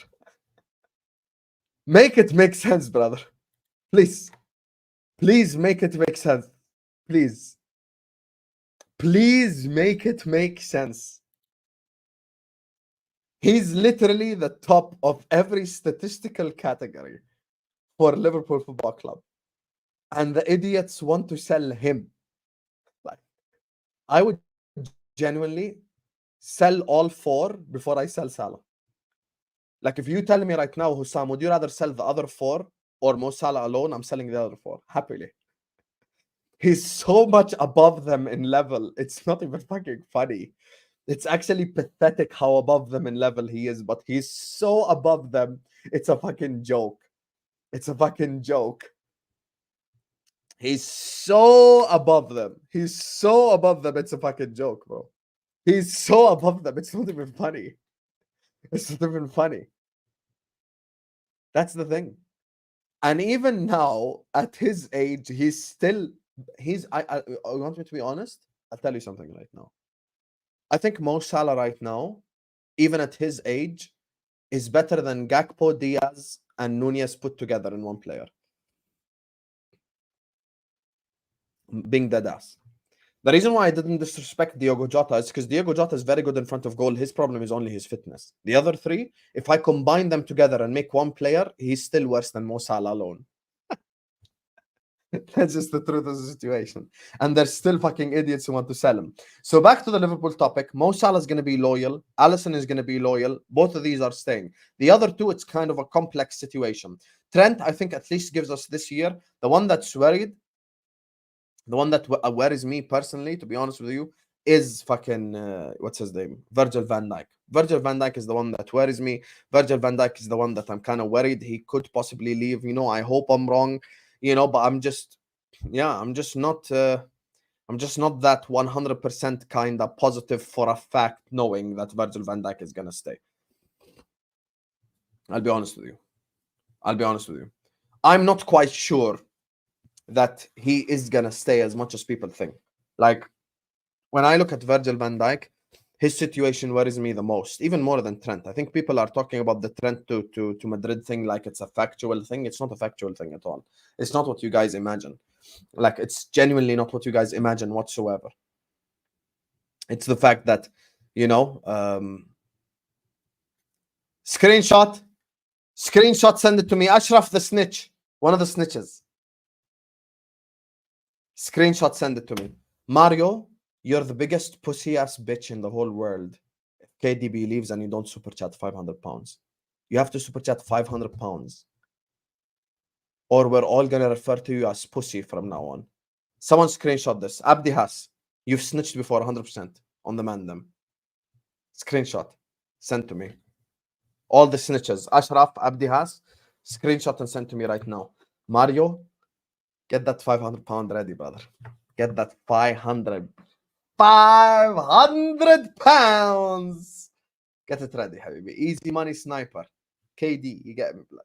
Make it make sense, brother. Please. Please make it make sense. Please. Please make it make sense. He's literally the top of every statistical category for Liverpool Football Club. And the idiots want to sell him. Like, I would genuinely sell all four before I sell Salah. Like, if you tell me right now, Hussam, would you rather sell the other four or Mo Salah alone? I'm selling the other four, happily. He's so much above them in level. It's not even fucking funny. It's actually pathetic how above them in level he is, but he's so above them. It's a fucking joke. It's a fucking joke. He's so above them. He's so above them. It's a fucking joke, bro. He's so above them. It's not even funny. It's not even funny. That's the thing. And even now, at his age, he's still... I want me to be honest? I'll tell you something right now. I think Mo Salah right now, even at his age, is better than Gakpo, Diaz, and Núñez put together in one player. Being dead ass. The reason why I didn't disrespect Diogo Jota is because Diogo Jota is very good in front of goal. His problem is only his fitness. The other three, if I combine them together and make one player, he's still worse than Mo Salah alone. That's just the truth of the situation. And there's still fucking idiots who want to sell him. So back to the Liverpool topic. Mo Salah is going to be loyal. Alisson is going to be loyal. Both of these are staying. The other two, it's kind of a complex situation. Trent, I think, at least gives us this year. The one that's worried, the one that worries me personally, to be honest with you, is fucking, what's his name? Virgil van Dijk. Virgil van Dijk is the one that worries me. Virgil van Dijk is the one that I'm kind of worried he could possibly leave. You know, I hope I'm wrong. You know, but I'm just not that 100% kind of positive for a fact knowing that Virgil van Dijk is going to stay. I'll be honest with you. I'm not quite sure that he is going to stay as much as people think. Like, when I look at Virgil van Dijk, his situation worries me the most, even more than Trent. I think people are talking about the Trent to Madrid thing like it's a factual thing. It's not a factual thing at all. It's not what you guys imagine. Like, it's genuinely not what you guys imagine whatsoever. It's the fact that, you know, screenshot, send it to me. Ashraf the snitch, one of the snitches. Screenshot, send it to me. Mario, you're the biggest pussy ass bitch in the whole world. If KDB leaves and you don't super chat 500 pounds. You have to super chat 500 pounds. Or we're all gonna refer to you as pussy from now on. Someone screenshot this. Abdi has. You've snitched before 100% on the mandem. Screenshot. Send to me. All the snitches. Ashraf, Abdi has. Screenshot and send to me right now. Mario, get that 500 pound ready, brother. Get that 500 pounds. Get it ready, habibi. Easy money sniper. KD, you get me, blood.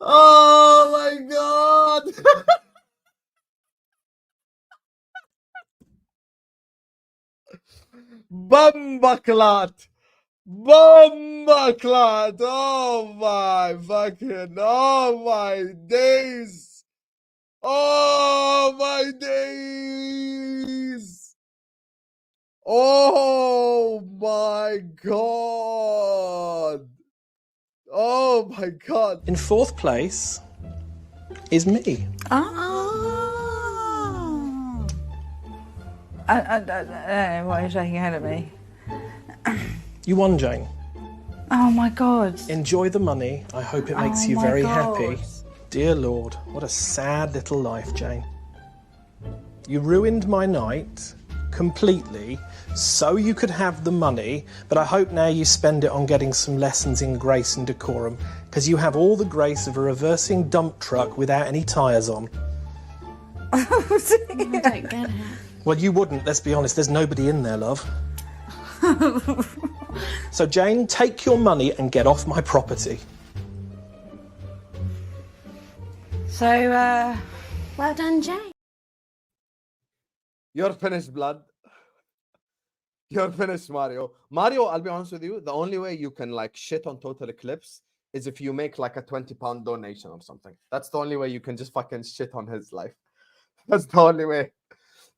Oh my god! Bumbaclat! Bumbaclat! Oh my fucking, oh my days! Oh my days! Oh my god! Oh my god! In fourth place is me. Why are you shaking your head at me? You won, Jane. Oh my god. Enjoy the money. I hope it makes you my very God. happy. Dear Lord, what a sad little life, Jane. You ruined my night completely so you could have the money, but I hope now you spend it on getting some lessons in grace and decorum, because you have all the grace of a reversing dump truck without any tyres on. I don't get it. Well, you wouldn't, let's be honest. There's nobody in there, love. So, Jane, take your money and get off my property. So, Well done, Jay. You're finished, blood. You're finished, Mario. Mario, I'll be honest with you. The only way you can like shit on Total Eclipse is if you make like a 20-pound donation or something. That's the only way you can just fucking shit on his life. That's the only way.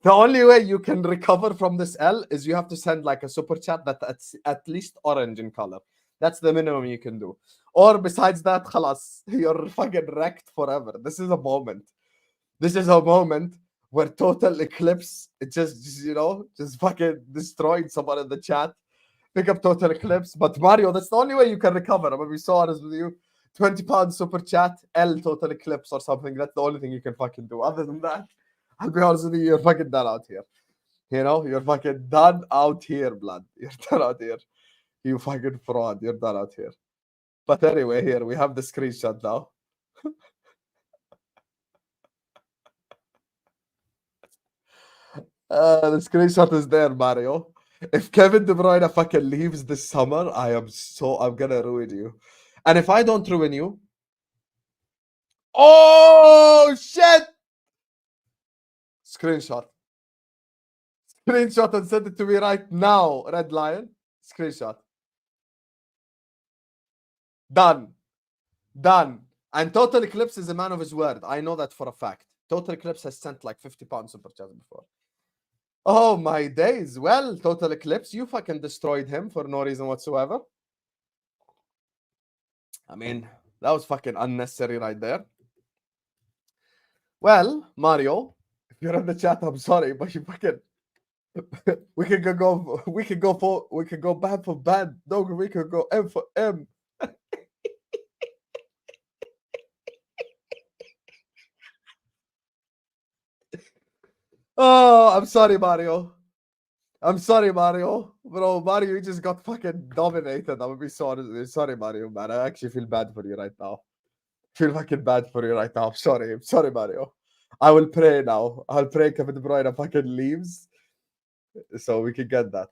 The only way you can recover from this L is you have to send like a super chat that's at least orange in color. That's the minimum you can do. Or besides that, khalas, you're fucking wrecked forever. This is a moment. This is a moment where Total Eclipse, it just you know, just fucking destroyed someone in the chat. Pick up Total Eclipse. But Mario, that's the only way you can recover. I'm gonna be so honest with you. 20 pounds super chat, L Total Eclipse or something. That's the only thing you can fucking do. Other than that, I'll be honest with you, you're fucking done out here. You know, you're fucking done out here, blood. You're done out here. You fucking fraud. You're done out here. But anyway, here we have the screenshot now. The screenshot is there, Mario. If Kevin De Bruyne fucking leaves this summer, I'm gonna ruin you. And if I don't ruin you, oh shit! Screenshot and send it to me right now, Red Lion. Screenshot. Done. And Total Eclipse is a man of his word. I know that for a fact. Total Eclipse has sent like 50 pounds super chat before. Oh my days. Well, Total Eclipse, you fucking destroyed him for no reason whatsoever. I mean, that was fucking unnecessary right there. Well, Mario, if you're in the chat, I'm sorry, but you fucking we could go bad for bad. No, we could go M for M. Oh, I'm sorry, Mario. Bro, Mario, you just got fucking dominated. I'm gonna be so honest with you. Sorry, Mario, man. I actually feel bad for you right now. Feel fucking bad for you right now. I'm sorry, Mario. I will pray now. I'll pray Kevin De Bruyne fucking leaves so we can get that.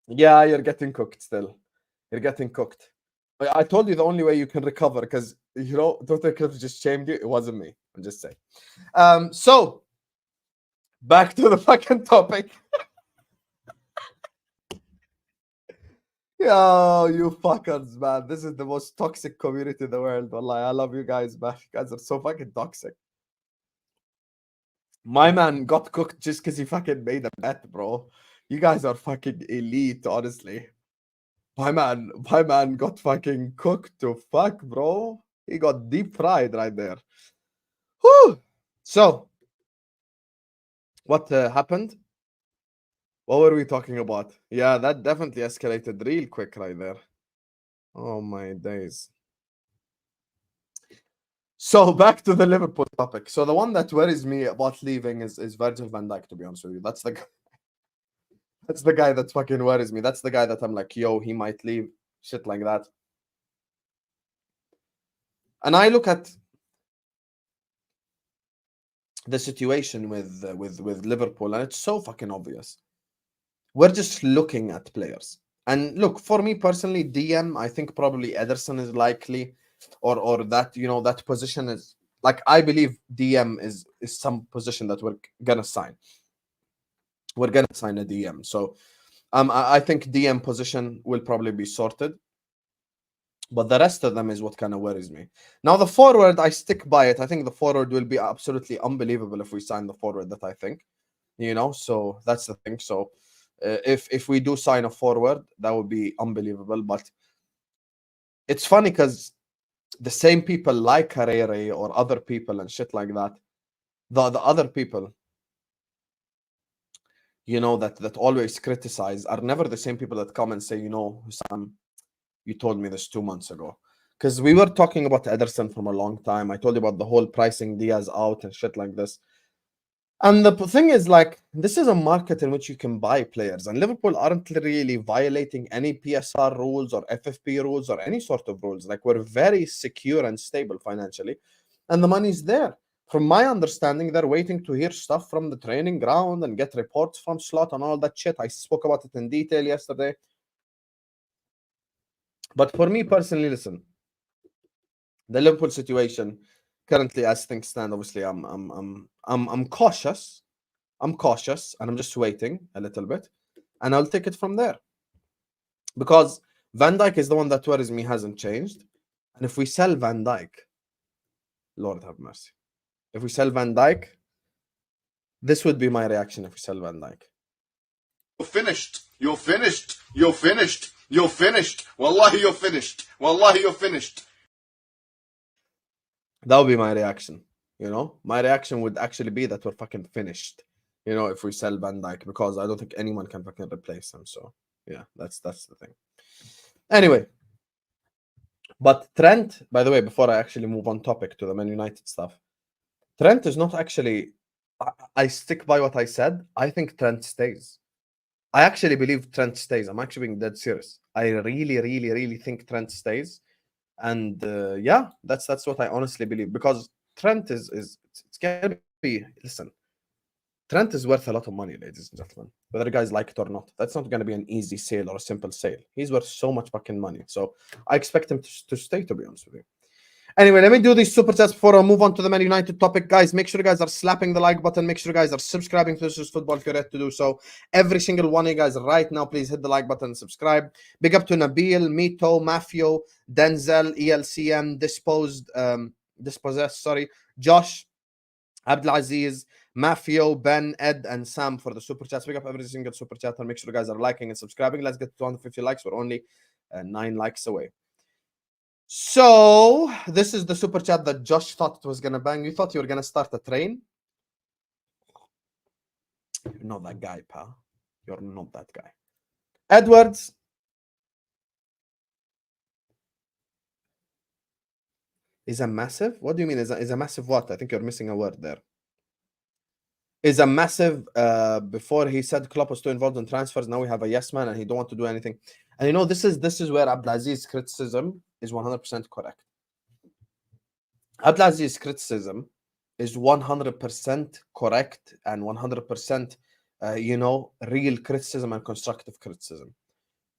Yeah, you're getting cooked still. You're getting cooked. I told you the only way you can recover because, you know, Total Eclipse just shamed you. It wasn't me. I'm just saying. So, back to the fucking topic. Yo, you fuckers, man. This is the most toxic community in the world. Wallahi, I love you guys, man. You guys are so fucking toxic. My man got cooked just because he fucking made a bet, bro. You guys are fucking elite, honestly. My man got fucking cooked to fuck, bro. He got deep fried right there. Whew. So, what happened? What were we talking about? Yeah, that definitely escalated real quick right there. Oh my days. So back to the Liverpool topic. So the one that worries me about leaving is Virgil van Dijk, to be honest with you. That's the guy that fucking worries me. That's the guy that I'm like, yo, he might leave. Shit like that. And I look at the situation with Liverpool, and it's so fucking obvious. We're just looking at players. And look, for me personally, DM, I think probably Ederson is likely, or that, you know, that position is like, I believe DM is some position that we're gonna sign. We're gonna sign a DM. So I think DM position will probably be sorted. But the rest of them is what kind of worries me. Now, the forward, I stick by it. I think the forward will be absolutely unbelievable if we sign the forward that I think, you know, so that's the thing. So if we do sign a forward, that would be unbelievable. But it's funny because the same people like Carrere or other people and shit like that, the other people, you know, that always criticize are never the same people that come and say, you know, Sam, you told me this 2 months ago. Because we were talking about Ederson from a long time. I told you about the whole pricing Diaz out and shit like this. And the thing is, like, this is a market in which you can buy players. And Liverpool aren't really violating any PSR rules or FFP rules or any sort of rules. Like, we're very secure and stable financially. And the money's there. From my understanding, they're waiting to hear stuff from the training ground and get reports from Slot and all that shit. I spoke about it in detail yesterday. But for me personally, listen, the Liverpool situation currently, as things stand, obviously, I'm cautious. I'm cautious, and I'm just waiting a little bit, and I'll take it from there. Because Van Dijk is the one that worries me, hasn't changed, and if we sell Van Dijk, Lord have mercy. If we sell Van Dijk, this would be my reaction. If we sell Van Dijk, you're finished. You're finished. You're finished. You're finished. Wallahi, you're finished. Wallahi, you're finished. that would be my reaction. You know, my reaction would actually be that we're fucking finished. You know, if we sell Van Dijk, because I don't think anyone can fucking replace him. So yeah, that's the thing. Anyway, but Trent, by the way, before I actually move on topic to the Man United stuff, Trent is not actually. I stick by what I said. I think Trent stays. I actually believe Trent stays. I'm actually being dead serious. I really think Trent stays. And yeah, that's what I honestly believe, because Trent is it's gonna be, listen, Trent is worth a lot of money, ladies and gentlemen, whether you guys like it or not. That's not going to be an easy sale or a simple sale. He's worth so much fucking money, so I expect him to stay, to be honest with you. Anyway, let me do these super chats before I move on to the Man United topic. Guys, make sure you guys are slapping the like button. Make sure you guys are subscribing to This Is Football if you're ready to do so. Every single one of you guys right now, please hit the like button and subscribe. Big up to Nabil, Mito, Mafio, Denzel, ELCM, Dispossessed, Josh, Abdulaziz, Mafio, Ben, Ed, and Sam for the super chats. Big up every single super chat, and make sure you guys are liking and subscribing. Let's get to 250 likes. We're only 9 likes away. So this is the super chat that Josh thought it was gonna bang. You thought you were gonna start a train? You're not that guy, pal. You're not that guy. Edwards. Is a massive? What do you mean? Is a massive what? I think you're missing a word there. Is a massive, before he said Klopp was too involved in transfers. Now we have a yes man and he don't want to do anything. And you know, this is where Abdelaziz's criticism is 100% correct. Abdelaziz's criticism is 100% correct and 100%, you know, real criticism and constructive criticism.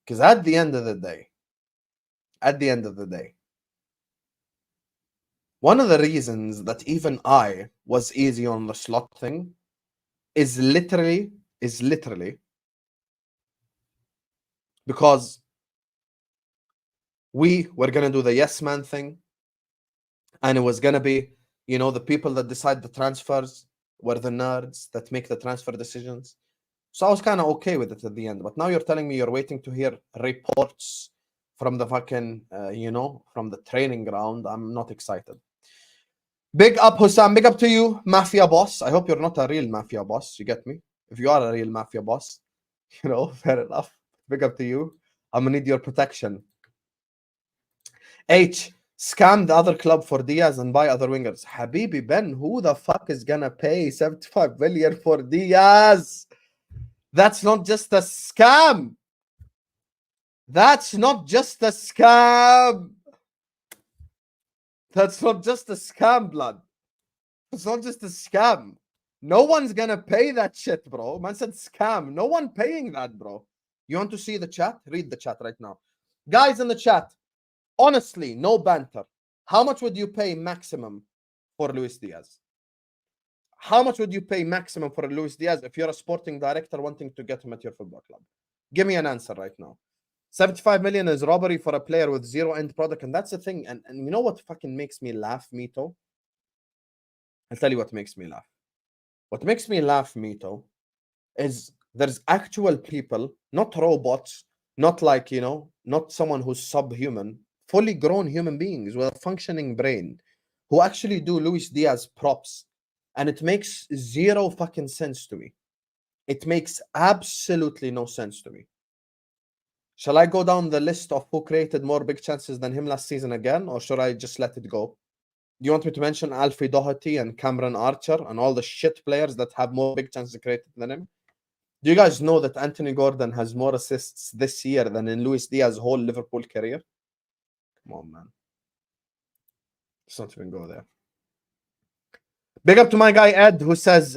Because at the end of the day, one of the reasons that even I was easy on the Slot thing is literally because we were going to do the yes man thing, and it was going to be, you know, the people that decide the transfers were the nerds that make the transfer decisions. So I was kind of okay with it at the end. But now you're telling me you're waiting to hear reports from the fucking, from the training ground. I'm not excited. Big up, Hussam. Big up to you, Mafia boss. I hope you're not a real Mafia boss. You get me? If you are a real Mafia boss, fair enough. Big up to you. I'm going to need your protection. H, scam the other club for Diaz and buy other wingers. Habibi Ben, who the fuck is going to pay 75 million for Diaz? That's not just a scam. That's not just a scam. That's not just a scam, blood. It's not just a scam. No one's gonna pay that shit, bro. Man said scam. No one paying that, bro. You want to see the chat? Read the chat right now. Guys in the chat, honestly, no banter. How much would you pay maximum for Luis Diaz? How much would you pay maximum for Luis Diaz if you're a sporting director wanting to get him at your football club? Give me an answer right now. 75 million is robbery for a player with zero end product, and that's the thing. And you know what fucking makes me laugh, Mito? I'll tell you what makes me laugh. What makes me laugh, Mito, is there's actual people, not robots, not like, not someone who's subhuman, fully grown human beings with a functioning brain who actually do Luis Diaz props. And it makes zero fucking sense to me. It makes absolutely no sense to me. Shall I go down the list of who created more big chances than him last season again, or should I just let it go? Do you want me to mention Alfie Doherty and Cameron Archer and all the shit players that have more big chances created than him? Do you guys know that Anthony Gordon has more assists this year than in Luis Diaz's whole Liverpool career? Come on, man. Let's not even go there. Big up to my guy Ed, who says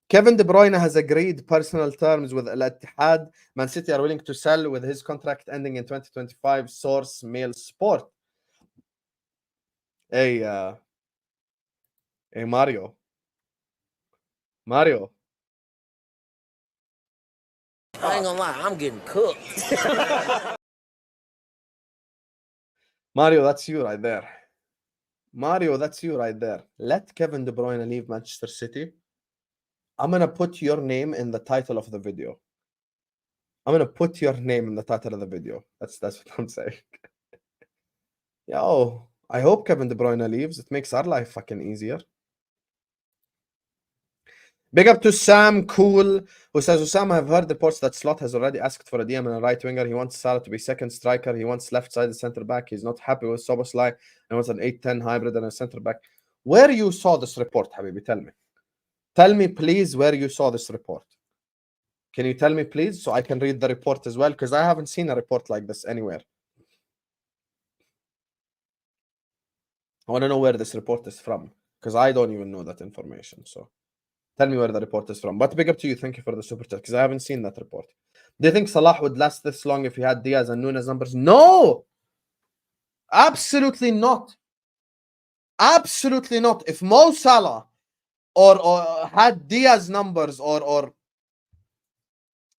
Kevin De Bruyne has agreed personal terms with Al Ittihad. Man City are willing to sell with his contract ending in 2025. Source Mail Sport. Hey, Mario. Mario. I ain't gonna lie, I'm getting cooked. Mario, that's you right there. Mario, that's you right there. Let Kevin De Bruyne leave Manchester City. I'm going to put your name in the title of the video. I'm going to put your name in the title of the video. That's what I'm saying. Yo, I hope Kevin De Bruyne leaves. It makes our life fucking easier. Big up to Sam Cool, who says, Osama, I've heard reports that Slot has already asked for a DM and a right winger. He wants Salah to be second striker. He wants left-sided centre-back. He's not happy with Soboslai and wants an 8-10 hybrid and a centre-back. Where you saw this report, Habibi? Tell me. Tell me, please, where you saw this report. Can you tell me, please, so I can read the report as well? Because I haven't seen a report like this anywhere. I want to know where this report is from, because I don't even know that information. So tell me where the report is from. But big up to you. Thank you for the super chat, because I haven't seen that report. Do you think Salah would last this long if he had Diaz and Nunes numbers? No! Absolutely not. Absolutely not. If Mo Salah or had Diaz numbers or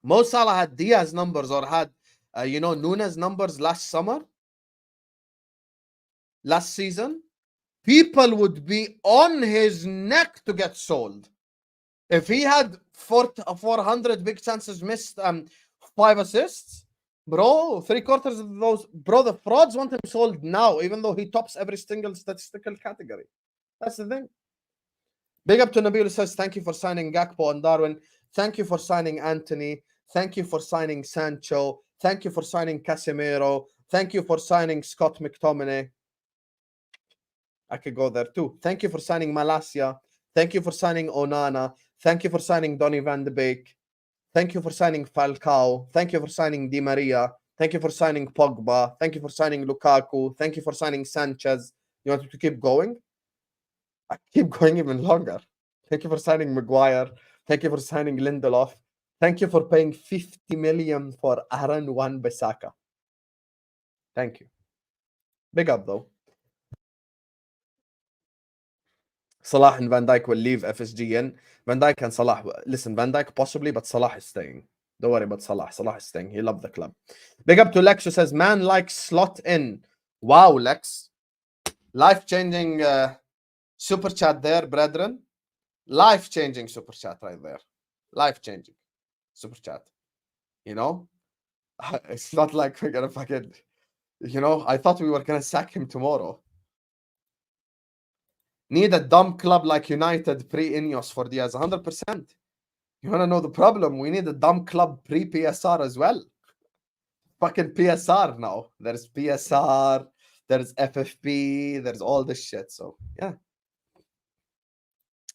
Mo Salah had Diaz numbers or had, Nunes numbers last season, people would be on his neck to get sold. If he had 400 big chances missed, 5 assists, bro, 3/4 of those, bro, the frauds want him sold now, even though he tops every single statistical category. That's the thing. Big up to Nabil, who says, thank you for signing Gakpo and Darwin. Thank you for signing Anthony. Thank you for signing Sancho. Thank you for signing Casemiro. Thank you for signing Scott McTominay. I could go there too. Thank you for signing Malacia. Thank you for signing Onana. Thank you for signing Donny van de Beek. Thank you for signing Falcao. Thank you for signing Di Maria. Thank you for signing Pogba. Thank you for signing Lukaku. Thank you for signing Sanchez. You want to keep going? I keep going even longer. Thank you for signing Maguire. Thank you for signing Lindelof. Thank you for paying 50 million for Aaron Wan-Bissaka. Thank you. Big up though. Salah and Van Dijk will leave FSG in. Van Dijk and Salah. Listen, Van Dijk possibly, but Salah is staying. Don't worry about Salah. Salah is staying. He loves the club. Big up to Lex, who says, man likes slot in. Wow, Lex. Life-changing super chat there, brethren. Life-changing super chat right there. Life-changing super chat. You know? It's not like we're gonna fucking, you know, I thought we were gonna sack him tomorrow. Need a dumb club like United pre-Ineos for Diaz, 100%. You wanna know the problem? We need a dumb club pre-PSR as well. Fucking PSR now. There's PSR, there's FFP, there's all this shit. So yeah.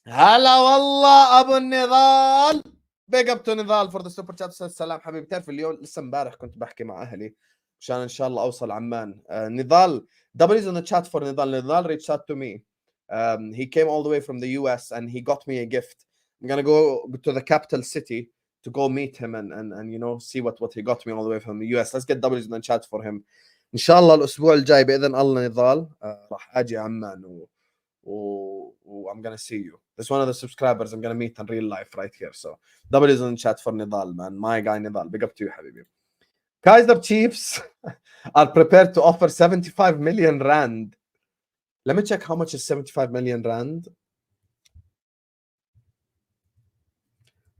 هلا والله ابو النضال. Big up to نضال for the super chat. السلام حبيبي. تعرف اليوم لسه امبارح كنت بحكي مع اهلي عشان ان شاء الله اوصل عمان. نضال, W's in the chat for نضال. نضال reached out to me. He came all the way from the US and he got me a gift. I'm gonna go to the capital city to go meet him and you know see what he got me all the way from the US. Let's get W's in the chat for him. ان شاء الله الاسبوع الجاي باذن الله نضال راح اجي عمان I'm gonna see you. There's one of the subscribers I'm gonna meet in real life right here. So W's in the chat for Nidal, man. My guy Nidal. Big up to you, Habibi. Kaiser Chiefs are prepared to offer 75 million rand. Let me check how much is 75 million rand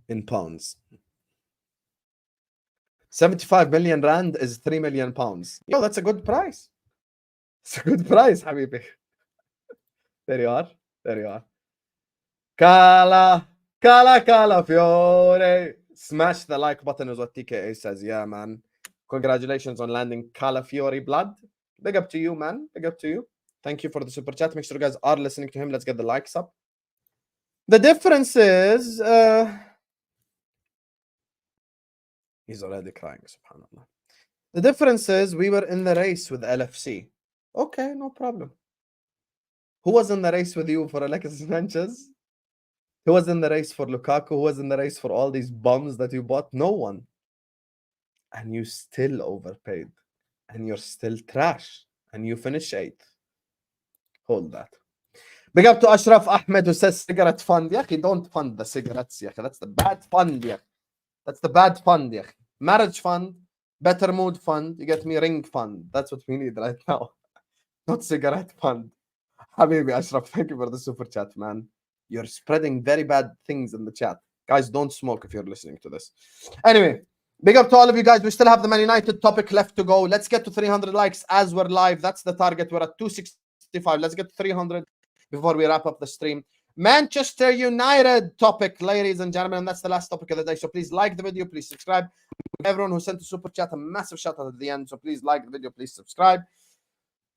in pounds. 75 million rand is 3 million pounds. Yo, that's a good price. It's a good price, Habibi. There you are. There you are. Calafiori. Smash the like button is what TKA says. Yeah, man. Congratulations on landing Calafiori blood. Big up to you, man. Big up to you. Thank you for the super chat. Make sure you guys are listening to him. Let's get the likes up. The difference is... he's already crying, subhanAllah. The difference is we were in the race with LFC. Okay, no problem. Who was in the race with you for Alexis Sanchez? Who was in the race for Lukaku? Who was in the race for all these bums that you bought? No one. And you still overpaid. And you're still trash. And you finish 8th. Hold that. Big up to Ashraf Ahmed who says cigarette fund. Yaki, don't fund the cigarettes. Yaki. That's the bad fund. Yaki. That's the bad fund. Yaki. Marriage fund. Better mood fund. You get me? Ring fund. That's what we need right now. Not cigarette fund. Habibi Ashraf, thank you for the super chat, man. You're spreading very bad things in the chat. Guys, don't smoke if you're listening to this. Anyway, big up to all of you guys. We still have the Man United topic left to go. Let's get to 300 likes as we're live. That's the target. We're at 265. Let's get to 300 before we wrap up the stream. Manchester United topic, ladies and gentlemen. And that's the last topic of the day. So please like the video. Please subscribe. Everyone who sent a super chat, a massive shout out at the end. So please like the video. Please subscribe.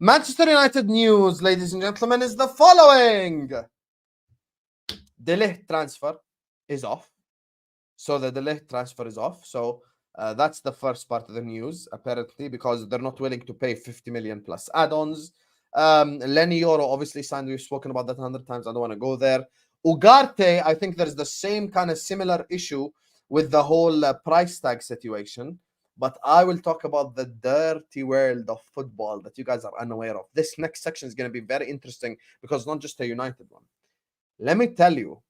Manchester United news, ladies and gentlemen, is the following. The Ligt transfer is off. So the Ligt transfer is off. So that's the first part of the news, apparently, because they're not willing to pay 50 million plus add-ons. Yoro obviously signed. We've spoken about that 100 times. I don't want to go there. Ugarte, I think there's the same kind of similar issue with the whole price tag situation. But I will talk about the dirty world of football that you guys are unaware of. This next section is going to be very interesting because it's not just a United one. Let me tell you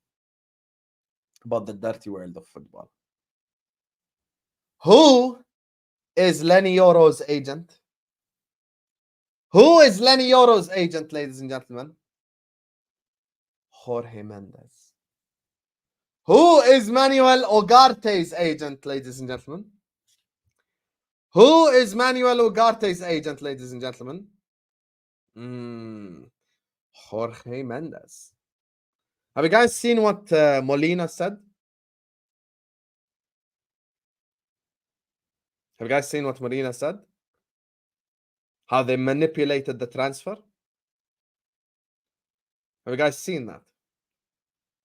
about the dirty world of football. Who is Yoro's agent? Who is Yoro's agent, ladies and gentlemen? Jorge Mendes. Who is Manuel Ugarte's agent, ladies and gentlemen? Who is Manuel Ugarte's agent, ladies and gentlemen? Jorge Mendes. Have you guys seen what Molina said? Have you guys seen what Molina said? How they manipulated the transfer? Have you guys seen that?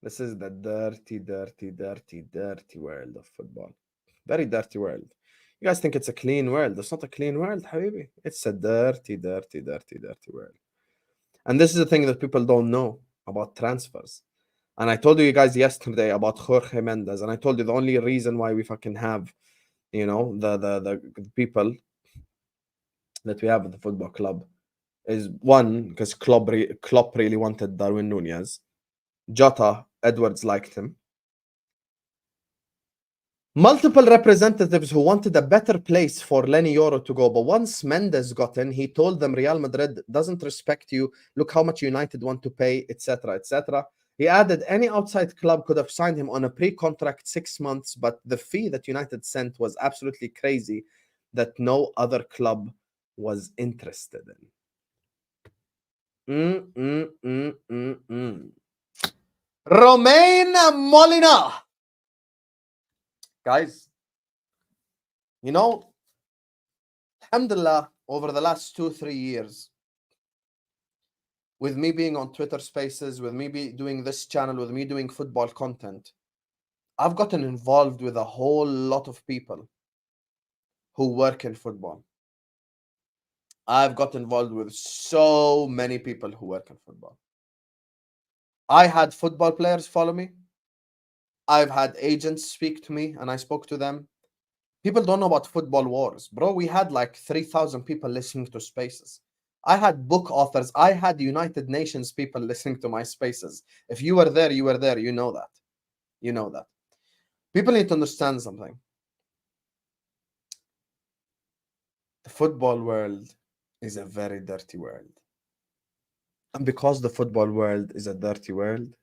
This is the dirty, dirty, dirty, dirty world of football. Very dirty world. You guys think it's a clean world. It's not a clean world, habibi. It's a dirty, dirty, dirty, dirty world. And this is the thing that people don't know about transfers. And I told you guys yesterday about Jorge Mendes. And I told you the only reason why we fucking have, you know, the people that we have at the football club is one, because Klopp really wanted Darwin Nunez. Jota, Edwards liked him. Multiple representatives who wanted a better place for Yoro to go. But once Mendes got in, he told them Real Madrid doesn't respect you. Look how much United want to pay, etc., etc. He added any outside club could have signed him on a pre-contract 6 months, but the fee that United sent was absolutely crazy that no other club was interested in. Romain Molina. Guys, you know, alhamdulillah, over the last 2-3 years, with me being on Twitter Spaces, with me doing this channel, with me doing football content, I've gotten involved with a whole lot of people who work in football. I've got involved with so many people who work in football. I had football players follow me. I've had agents speak to me and I spoke to them. People don't know about football wars. Bro, we had like 3,000 people listening to Spaces. I had book authors. I had United Nations people listening to my Spaces. If you were there, you were there. You know that. You know that. People need to understand something. The football world is a very dirty world. And because the football world is a dirty world,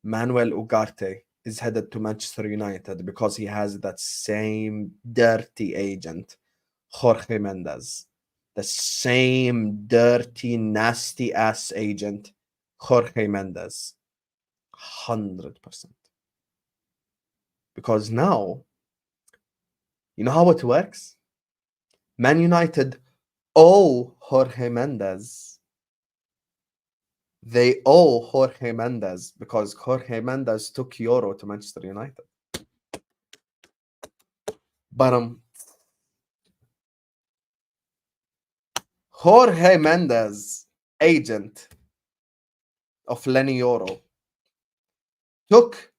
Manuel Ugarte is headed to Manchester United because he has that same dirty agent, Jorge Mendes. The same dirty, nasty ass agent, Jorge Mendes. 100%. Because now, you know how it works? Man United owe Jorge Mendes. They owe Jorge Mendes because Jorge Mendes took Yoro to Manchester United. But Jorge Mendes, agent of Lenny Yoro, took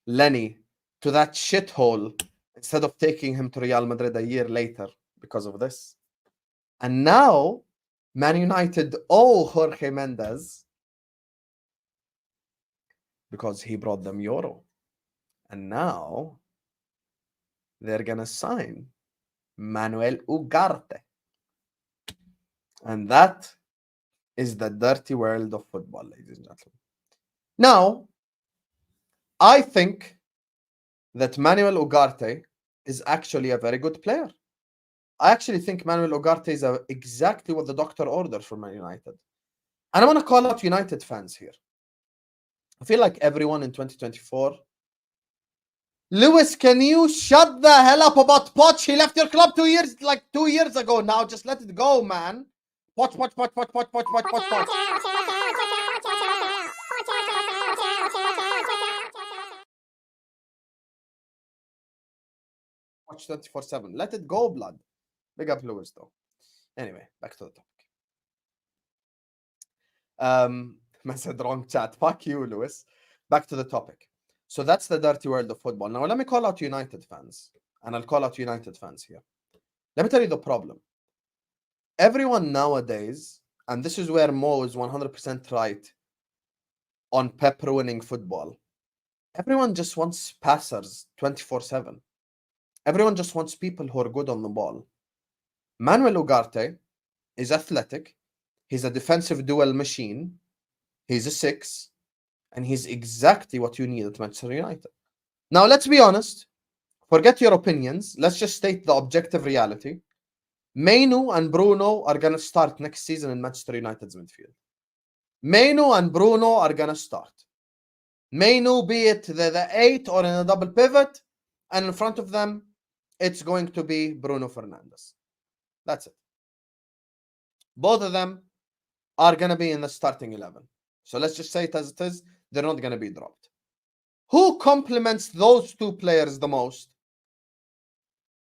Lenny to that shithole instead of taking him to Real Madrid a year later because of this. And now, Man United owe Jorge Mendes because he brought them Yoro. And now, they're going to sign Manuel Ugarte. And that is the dirty world of football, ladies and gentlemen. Now, I think that Manuel Ugarte is actually a very good player. I actually think Manuel Ugarte is exactly what the doctor ordered for Man United. And I want to call out United fans here. I feel like everyone in 2024... Lewis, can you shut the hell up about Poch? He left your club 2 years ago now. Just let it go, man. Poch. Watch 24/7. Let it go, blood. Big up Lewis, though. Anyway, back to the topic. I said wrong chat. Fuck you, Lewis. Back to the topic. So that's the dirty world of football. Now, let me call out United fans. And I'll call out United fans here. Let me tell you the problem. Everyone nowadays, and this is where Mo is 100% right on Pep ruining football. Everyone just wants passers 24/7. Everyone just wants people who are good on the ball. Manuel Ugarte is athletic. He's a defensive duel machine. He's a 6. And he's exactly what you need at Manchester United. Now, let's be honest. Forget your opinions. Let's just state the objective reality. Mainu and Bruno are going to start next season in Manchester United's midfield. Mainu and Bruno are going to start. Mainu, be it the 8 or in a double pivot, and in front of them, it's going to be Bruno Fernandes. That's it. Both of them are going to be in the starting 11. So let's just say it as it is. They're not going to be dropped. Who complements those two players the most?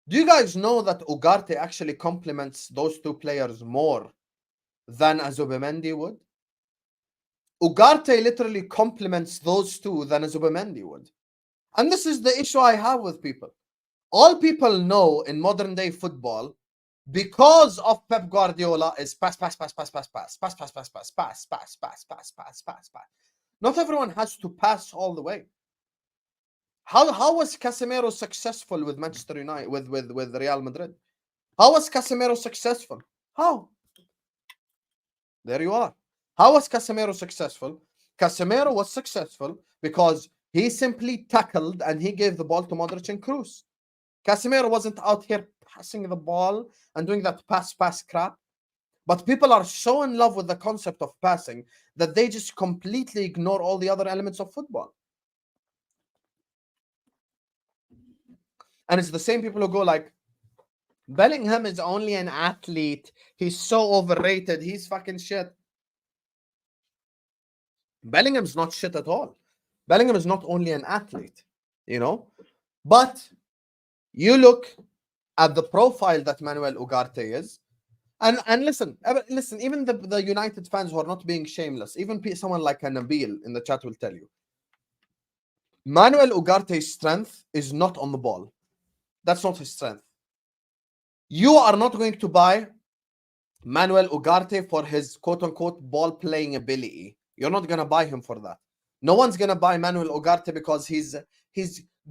Do you guys know that Ugarte actually complements those two players more than a Zubimendi would? Ugarte literally complements those two than a Zubimendi would. And this is the issue I have with people. All people know in modern day football, because of Pep Guardiola, is pass. Not everyone has to pass all the way. How was Casemiro successful with Manchester United, with Real Madrid? How was Casemiro successful? How? There you are. How was Casemiro successful? Casemiro was successful because he simply tackled and he gave the ball to Modric and Kroos. Casemiro wasn't out here passing the ball and doing that pass crap. But people are so in love with the concept of passing that they just completely ignore all the other elements of football. And it's the same people who go like, Bellingham is only an athlete. He's so overrated. He's fucking shit. Bellingham's not shit at all. Bellingham is not only an athlete, you know. But you look at the profile that Manuel Ugarte is, and listen, even the United fans who are not being shameless, even someone like a Nabil in the chat will tell you, Manuel Ugarte's strength is not on the ball. That's not his strength. You are not going to buy Manuel Ugarte for his quote-unquote ball-playing ability. You're not going to buy him for that. No one's going to buy Manuel Ugarte because he's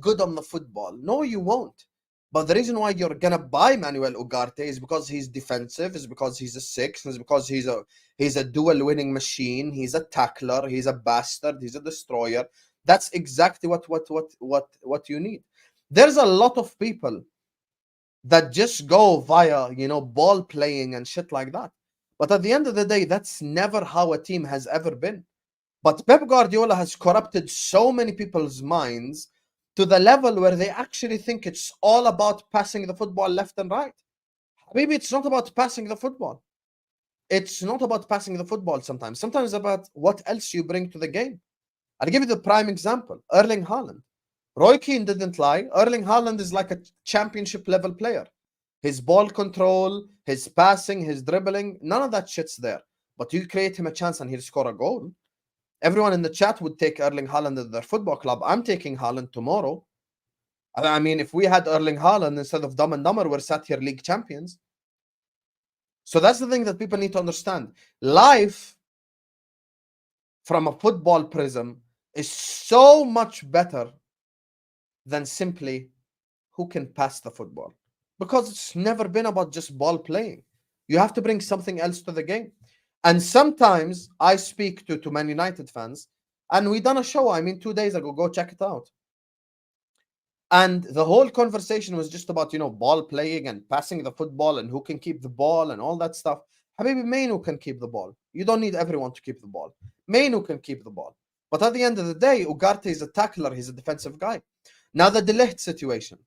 good on the football. No, you won't. But the reason why you're going to buy Manuel Ugarte is because he's defensive, is because he's a 6, is because he's a dual winning machine, he's a tackler, he's a bastard, he's a destroyer. That's exactly what you need. There's a lot of people that just go via, you know, ball playing and shit like that. But at the end of the day, that's never how a team has ever been. But Pep Guardiola has corrupted so many people's minds to the level where they actually think it's all about passing the football left and right. Maybe it's not about passing the football. It's not about passing the football sometimes. Sometimes about what else you bring to the game. I'll give you the prime example. Erling Haaland. Roy Keane didn't lie. Erling Haaland is like a championship level player. His ball control, his passing, his dribbling, none of that shit's there. But you create him a chance and he'll score a goal. Everyone in the chat would take Erling Haaland at their football club. I'm taking Haaland tomorrow. I mean, if we had Erling Haaland instead of Dumb and Dumber, we're sat here league champions. So that's the thing that people need to understand. Life from a football prism is so much better than simply who can pass the football. Because it's never been about just ball playing. You have to bring something else to the game. And sometimes I speak to Man United fans, and we done a show, 2 days ago, go check it out. And the whole conversation was just about, you know, ball playing and passing the football and who can keep the ball and all that stuff. Habibi, Mainu can keep the ball. You don't need everyone to keep the ball. Mainu can keep the ball. But at the end of the day, Ugarte is a tackler. He's a defensive guy. Now the Ligt situation.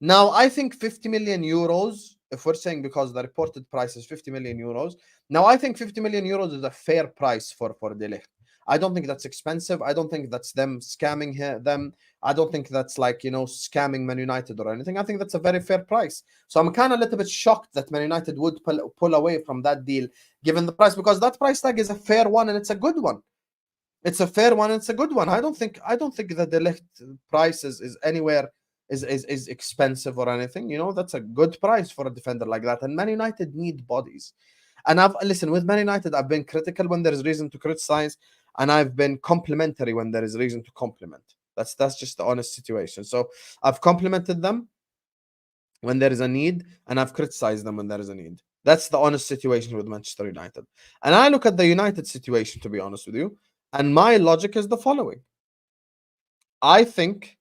Now, I think 50 million euros, if we're saying because the reported price is 50 million euros. Now, I think 50 million euros is a fair price for Ligt. I don't think that's expensive. I don't think that's them scamming them. I don't think that's like, you know, scamming Man United or anything. I think that's a very fair price. So I'm kind of a little bit shocked that Man United would pull away from that deal given the price, because that price tag is a fair one and it's a good one. It's a fair one and it's a good one. I don't think that the Ligt price is anywhere is expensive or anything. You know, that's a good price for a defender like that. And Man United need bodies. And listen, with Man United, I've been critical when there is reason to criticize, and I've been complimentary when there is reason to compliment. That's just the honest situation. So I've complimented them when there is a need, and I've criticized them when there is a need. That's the honest situation with Manchester United. And I look at the United situation, to be honest with you, and my logic is the following. I think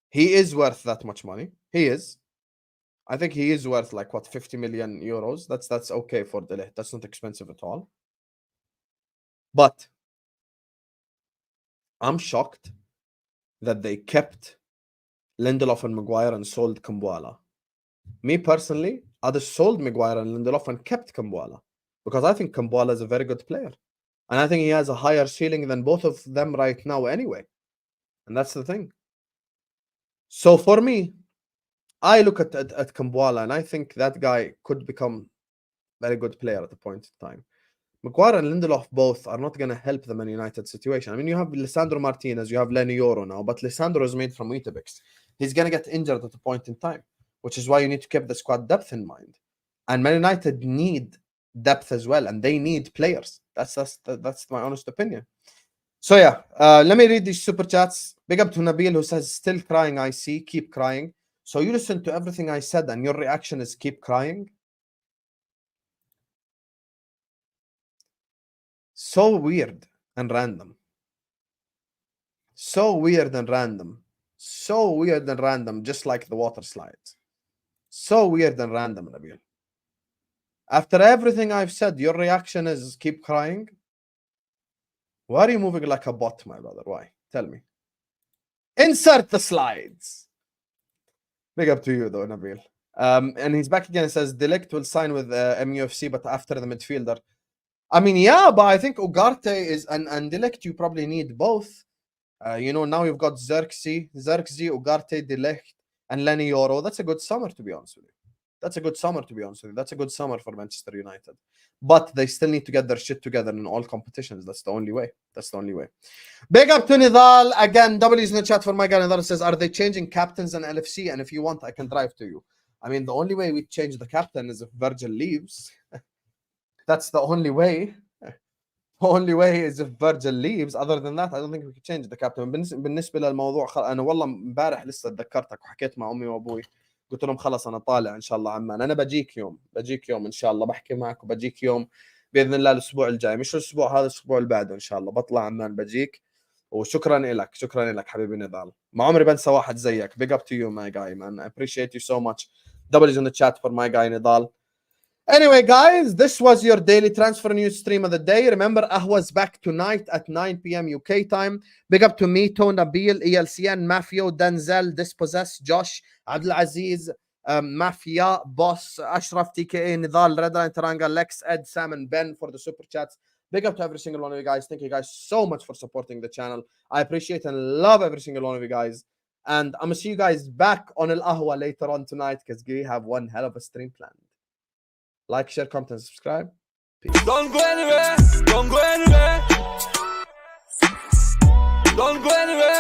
he is worth that much money. He is. I think he is worth like 50 million euros. That's okay for the Ligt. That's not expensive at all. But I'm shocked that they kept Lindelof and Maguire and sold Kumbuala. Me personally, I'd have sold Maguire and Lindelof and kept Kumbuala, because I think Kumbuala is a very good player. And I think he has a higher ceiling than both of them right now anyway. And that's the thing. So for me, I look at Kumbuala and I think that guy could become a very good player at a point in time. Maguire and Lindelof both are not going to help the Man United situation. I mean, you have Lisandro Martinez, you have Yoro now, but Lisandro is made from Weetabix. He's going to get injured at a point in time, which is why you need to keep the squad depth in mind. And Man United need depth as well, and they need players. That's my honest opinion. So yeah, let me read these super chats. Big up to Nabil, who says, still crying, I see, keep crying. So you listen to everything I said and your reaction is keep crying? So weird and random. So weird and random. So weird and random, just like the water slides. So weird and random, Nabil. After everything I've said, your reaction is keep crying? Why are you moving like a bot, my brother? Why? Tell me. Insert the slides. Big up to you, though, Nabil. And he's back again and says, Ligt will sign with MUFC, but after the midfielder. I mean, yeah, but I think Ugarte is, and Ligt, you probably need both. You know, now you've got Xerxes, Ugarte, Ligt, and Lenny Yoro. That's a good summer, to be honest with you. That's a good summer, to be honest with you. That's a good summer for Manchester United. But they still need to get their shit together in all competitions. That's the only way. That's the only way. Big up to Nidal. Again, W's in the chat for my guy. Nidal says, are they changing captains in LFC? And if you want, I can drive to you. I mean, the only way we change the captain is if Virgil leaves. That's the only way. The only way is if Virgil leaves. Other than that, I don't think we can change the captain. بالنسبة للموضوع أنا والله امبارح لسه تذكرتك وحكيت مع أمي وأبوي. قلت لهم خلص أنا طالع إن شاء الله عمان. أنا بجيك يوم إن شاء الله بحكي معك وبجيك يوم بإذن الله الأسبوع الجاي. مش الأسبوع هذا الأسبوع اللي بعده إن شاء الله بطلع عمان بجيك. وشكرا لك حبيبي نضال. ما عمري بنسى واحد زيك. Big up to you, my guy, man. I appreciate you so much. W's in the chat for my guy Nidal. Anyway, guys, this was your daily transfer news stream of the day. Remember, Ahwa's back tonight at 9 p.m. UK time. Big up to Mito, Nabil, ELCN, Mafio, Denzel, Dispossess, Josh, Abdul Aziz, Mafia, Boss, Ashraf, TKA, Nidal, Redline, Taranga, Lex, Ed, Sam, and Ben for the super chats. Big up to every single one of you guys. Thank you guys so much for supporting the channel. I appreciate and love every single one of you guys. And I'm going to see you guys back on Al Ahwa later on tonight because we have one hell of a stream planned. Like, share, comment, and subscribe. Peace. Don't go anywhere. Don't go anywhere. Don't go anywhere.